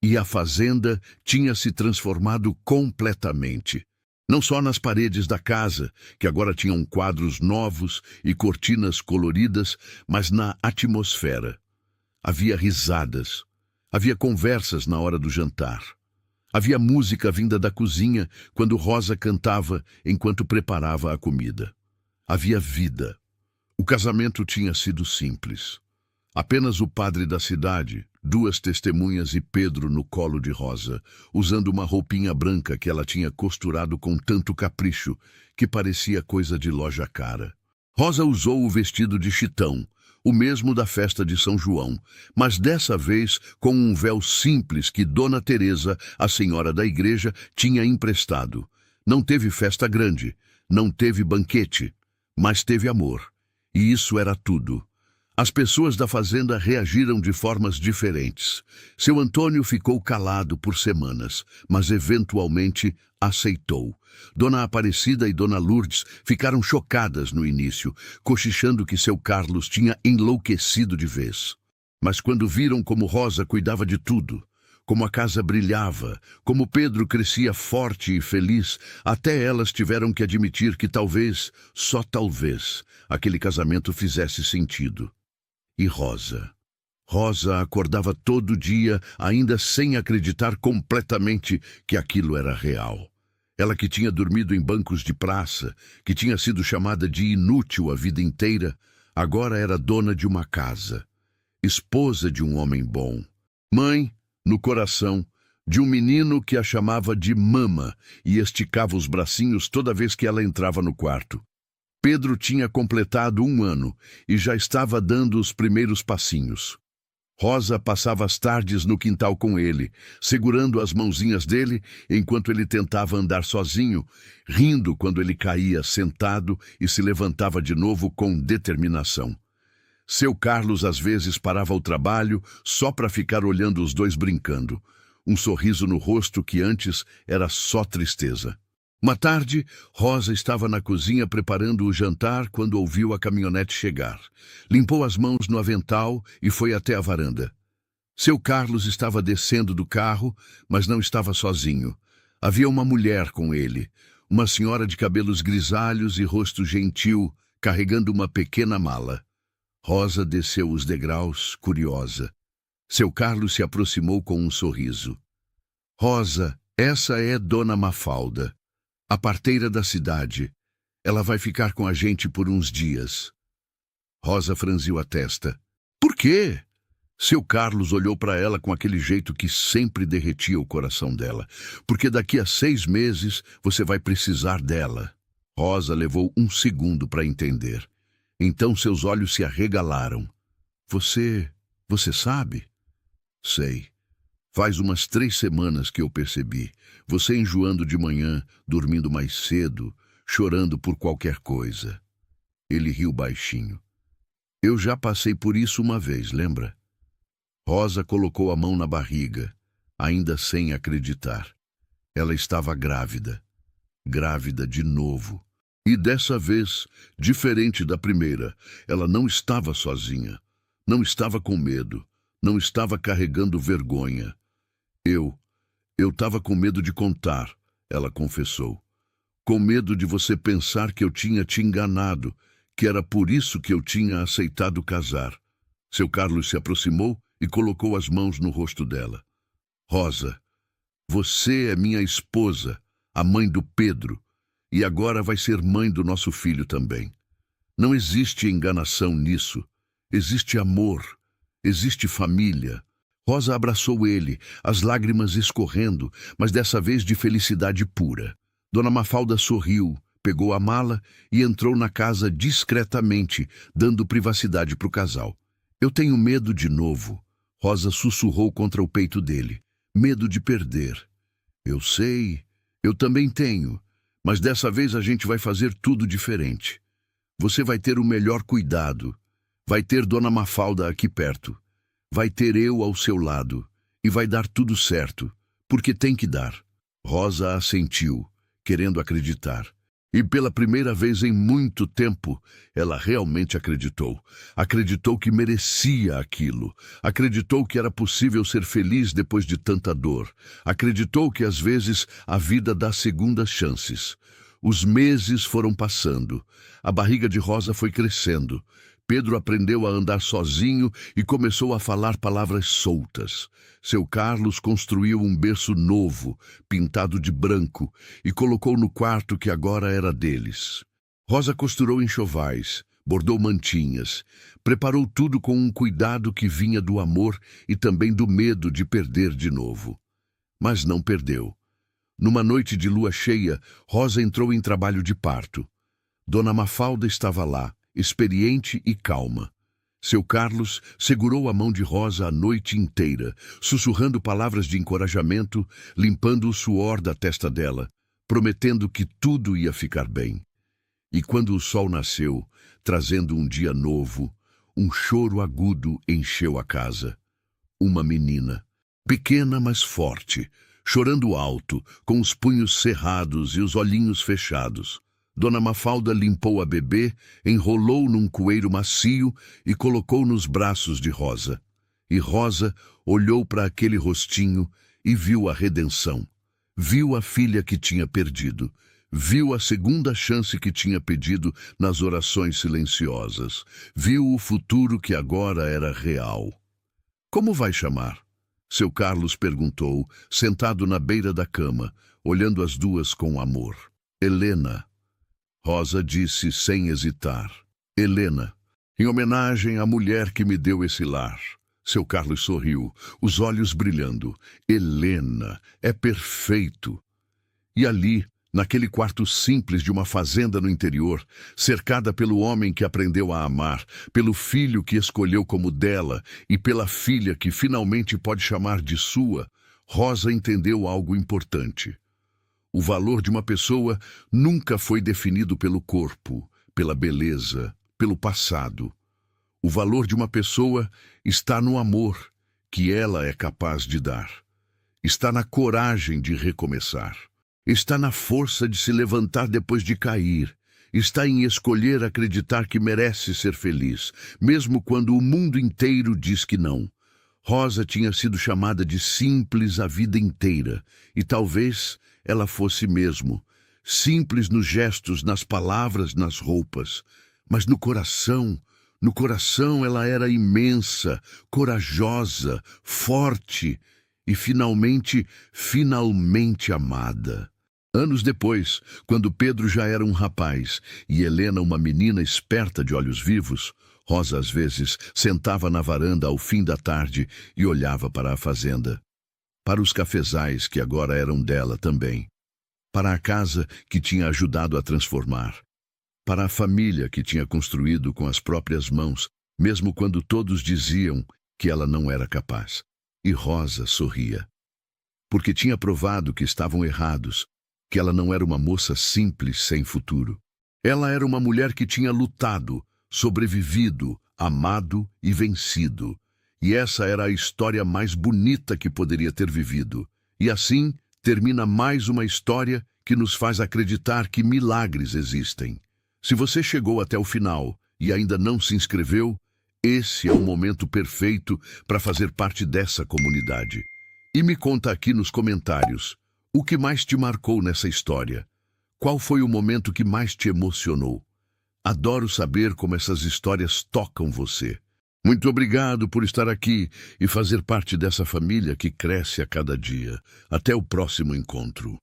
[SPEAKER 1] E a fazenda tinha se transformado completamente. Não só nas paredes da casa, que agora tinham quadros novos e cortinas coloridas, mas na atmosfera. Havia risadas, havia conversas na hora do jantar. Havia música vinda da cozinha quando Rosa cantava enquanto preparava a comida. Havia vida. O casamento tinha sido simples. Apenas o padre da cidade, 2 testemunhas e Pedro no colo de Rosa, usando uma roupinha branca que ela tinha costurado com tanto capricho que parecia coisa de loja cara. Rosa usou o vestido de chitão, o mesmo da festa de São João, mas dessa vez com um véu simples que Dona Teresa, a senhora da igreja, tinha emprestado. Não teve festa grande, não teve banquete, mas teve amor. E isso era tudo. As pessoas da fazenda reagiram de formas diferentes. Seu Antônio ficou calado por semanas, mas eventualmente aceitou. Dona Aparecida e Dona Lourdes ficaram chocadas no início, cochichando que seu Carlos tinha enlouquecido de vez. Mas quando viram como Rosa cuidava de tudo, como a casa brilhava, como Pedro crescia forte e feliz, até elas tiveram que admitir que talvez, só talvez, aquele casamento fizesse sentido. E Rosa? Rosa acordava todo dia, ainda sem acreditar completamente que aquilo era real. Ela que tinha dormido em bancos de praça, que tinha sido chamada de inútil a vida inteira, agora era dona de uma casa, esposa de um homem bom, mãe, no coração, de um menino que a chamava de mama e esticava os bracinhos toda vez que ela entrava no quarto. Pedro tinha completado 1 ano e já estava dando os primeiros passinhos. Rosa passava as tardes no quintal com ele, segurando as mãozinhas dele enquanto ele tentava andar sozinho, rindo quando ele caía sentado e se levantava de novo com determinação. Seu Carlos às vezes parava o trabalho só para ficar olhando os dois brincando, um sorriso no rosto que antes era só tristeza. Uma tarde, Rosa estava na cozinha preparando o jantar quando ouviu a caminhonete chegar. Limpou as mãos no avental e foi até a varanda. Seu Carlos estava descendo do carro, mas não estava sozinho. Havia uma mulher com ele, uma senhora de cabelos grisalhos e rosto gentil, carregando uma pequena mala. Rosa desceu os degraus, curiosa. Seu Carlos se aproximou com um sorriso. Rosa, essa é Dona Mafalda, a parteira da cidade. Ela vai ficar com a gente por uns dias. Rosa franziu a testa. Por quê? Seu Carlos olhou para ela com aquele jeito que sempre derretia o coração dela. Porque daqui a 6 meses você vai precisar dela. Rosa levou um segundo para entender. Então seus olhos se arregalaram. Você sabe? Sei. Faz umas 3 semanas que eu percebi. Você enjoando de manhã, dormindo mais cedo, chorando por qualquer coisa. Ele riu baixinho. Eu já passei por isso uma vez, lembra? Rosa colocou a mão na barriga, ainda sem acreditar. Ela estava grávida. Grávida de novo. E dessa vez, diferente da primeira, ela não estava sozinha. Não estava com medo. Não estava carregando vergonha. Eu estava com medo de contar, ela confessou. Com medo de você pensar que eu tinha te enganado, que era por isso que eu tinha aceitado casar. Seu Carlos se aproximou e colocou as mãos no rosto dela. Rosa, você é minha esposa, a mãe do Pedro, e agora vai ser mãe do nosso filho também. Não existe enganação nisso. Existe amor, existe família. Rosa abraçou ele, as lágrimas escorrendo, mas dessa vez de felicidade pura. Dona Mafalda sorriu, pegou a mala e entrou na casa discretamente, dando privacidade para o casal. Eu tenho medo de novo. Rosa sussurrou contra o peito dele. Medo de perder. Eu sei, eu também tenho, mas dessa vez a gente vai fazer tudo diferente. Você vai ter o melhor cuidado. Vai ter Dona Mafalda aqui perto. Vai ter eu ao seu lado, e vai dar tudo certo, porque tem que dar. Rosa assentiu, querendo acreditar. E pela primeira vez em muito tempo, ela realmente acreditou. Acreditou que merecia aquilo. Acreditou que era possível ser feliz depois de tanta dor. Acreditou que às vezes a vida dá segundas chances. Os meses foram passando. A barriga de Rosa foi crescendo. Pedro aprendeu a andar sozinho e começou a falar palavras soltas. Seu Carlos construiu um berço novo, pintado de branco, e colocou no quarto que agora era deles. Rosa costurou enxovais, bordou mantinhas, preparou tudo com um cuidado que vinha do amor e também do medo de perder de novo. Mas não perdeu. Numa noite de lua cheia, Rosa entrou em trabalho de parto. Dona Mafalda estava lá, experiente e calma. Seu Carlos segurou a mão de Rosa a noite inteira, sussurrando palavras de encorajamento, limpando o suor da testa dela, prometendo que tudo ia ficar bem. E quando o sol nasceu, trazendo um dia novo, um choro agudo encheu a casa. Uma menina, pequena mas forte, chorando alto, com os punhos cerrados e os olhinhos fechados. Dona Mafalda limpou a bebê, enrolou num coeiro macio e colocou nos braços de Rosa. E Rosa olhou para aquele rostinho e viu a redenção. Viu a filha que tinha perdido. Viu a segunda chance que tinha pedido nas orações silenciosas. Viu o futuro que agora era real. Como vai chamar? Seu Carlos perguntou, sentado na beira da cama, olhando as duas com amor. Helena. Rosa disse sem hesitar. Helena, em homenagem à mulher que me deu esse lar. Seu Carlos sorriu, os olhos brilhando. Helena, é perfeito. E ali, naquele quarto simples de uma fazenda no interior, cercada pelo homem que aprendeu a amar, pelo filho que escolheu como dela e pela filha que finalmente pode chamar de sua, Rosa entendeu algo importante. O valor de uma pessoa nunca foi definido pelo corpo, pela beleza, pelo passado. O valor de uma pessoa está no amor que ela é capaz de dar. Está na coragem de recomeçar. Está na força de se levantar depois de cair. Está em escolher acreditar que merece ser feliz, mesmo quando o mundo inteiro diz que não. Rosa tinha sido chamada de simples a vida inteira, e talvez ela fosse mesmo. Simples nos gestos, nas palavras, nas roupas. Mas no coração ela era imensa, corajosa, forte e finalmente amada. Anos depois, quando Pedro já era um rapaz e Helena uma menina esperta de olhos vivos, Rosa às vezes sentava na varanda ao fim da tarde e olhava para a fazenda, para os cafezais que agora eram dela também, para a casa que tinha ajudado a transformar, para a família que tinha construído com as próprias mãos, mesmo quando todos diziam que ela não era capaz. E Rosa sorria, porque tinha provado que estavam errados, que ela não era uma moça simples sem futuro. Ela era uma mulher que tinha lutado, sobrevivido, amado e vencido. E essa era a história mais bonita que poderia ter vivido. E assim termina mais uma história que nos faz acreditar que milagres existem. Se você chegou até o final e ainda não se inscreveu, esse é o momento perfeito para fazer parte dessa comunidade. E me conta aqui nos comentários, o que mais te marcou nessa história? Qual foi o momento que mais te emocionou? Adoro saber como essas histórias tocam você. Muito obrigado por estar aqui e fazer parte dessa família que cresce a cada dia. Até o próximo encontro.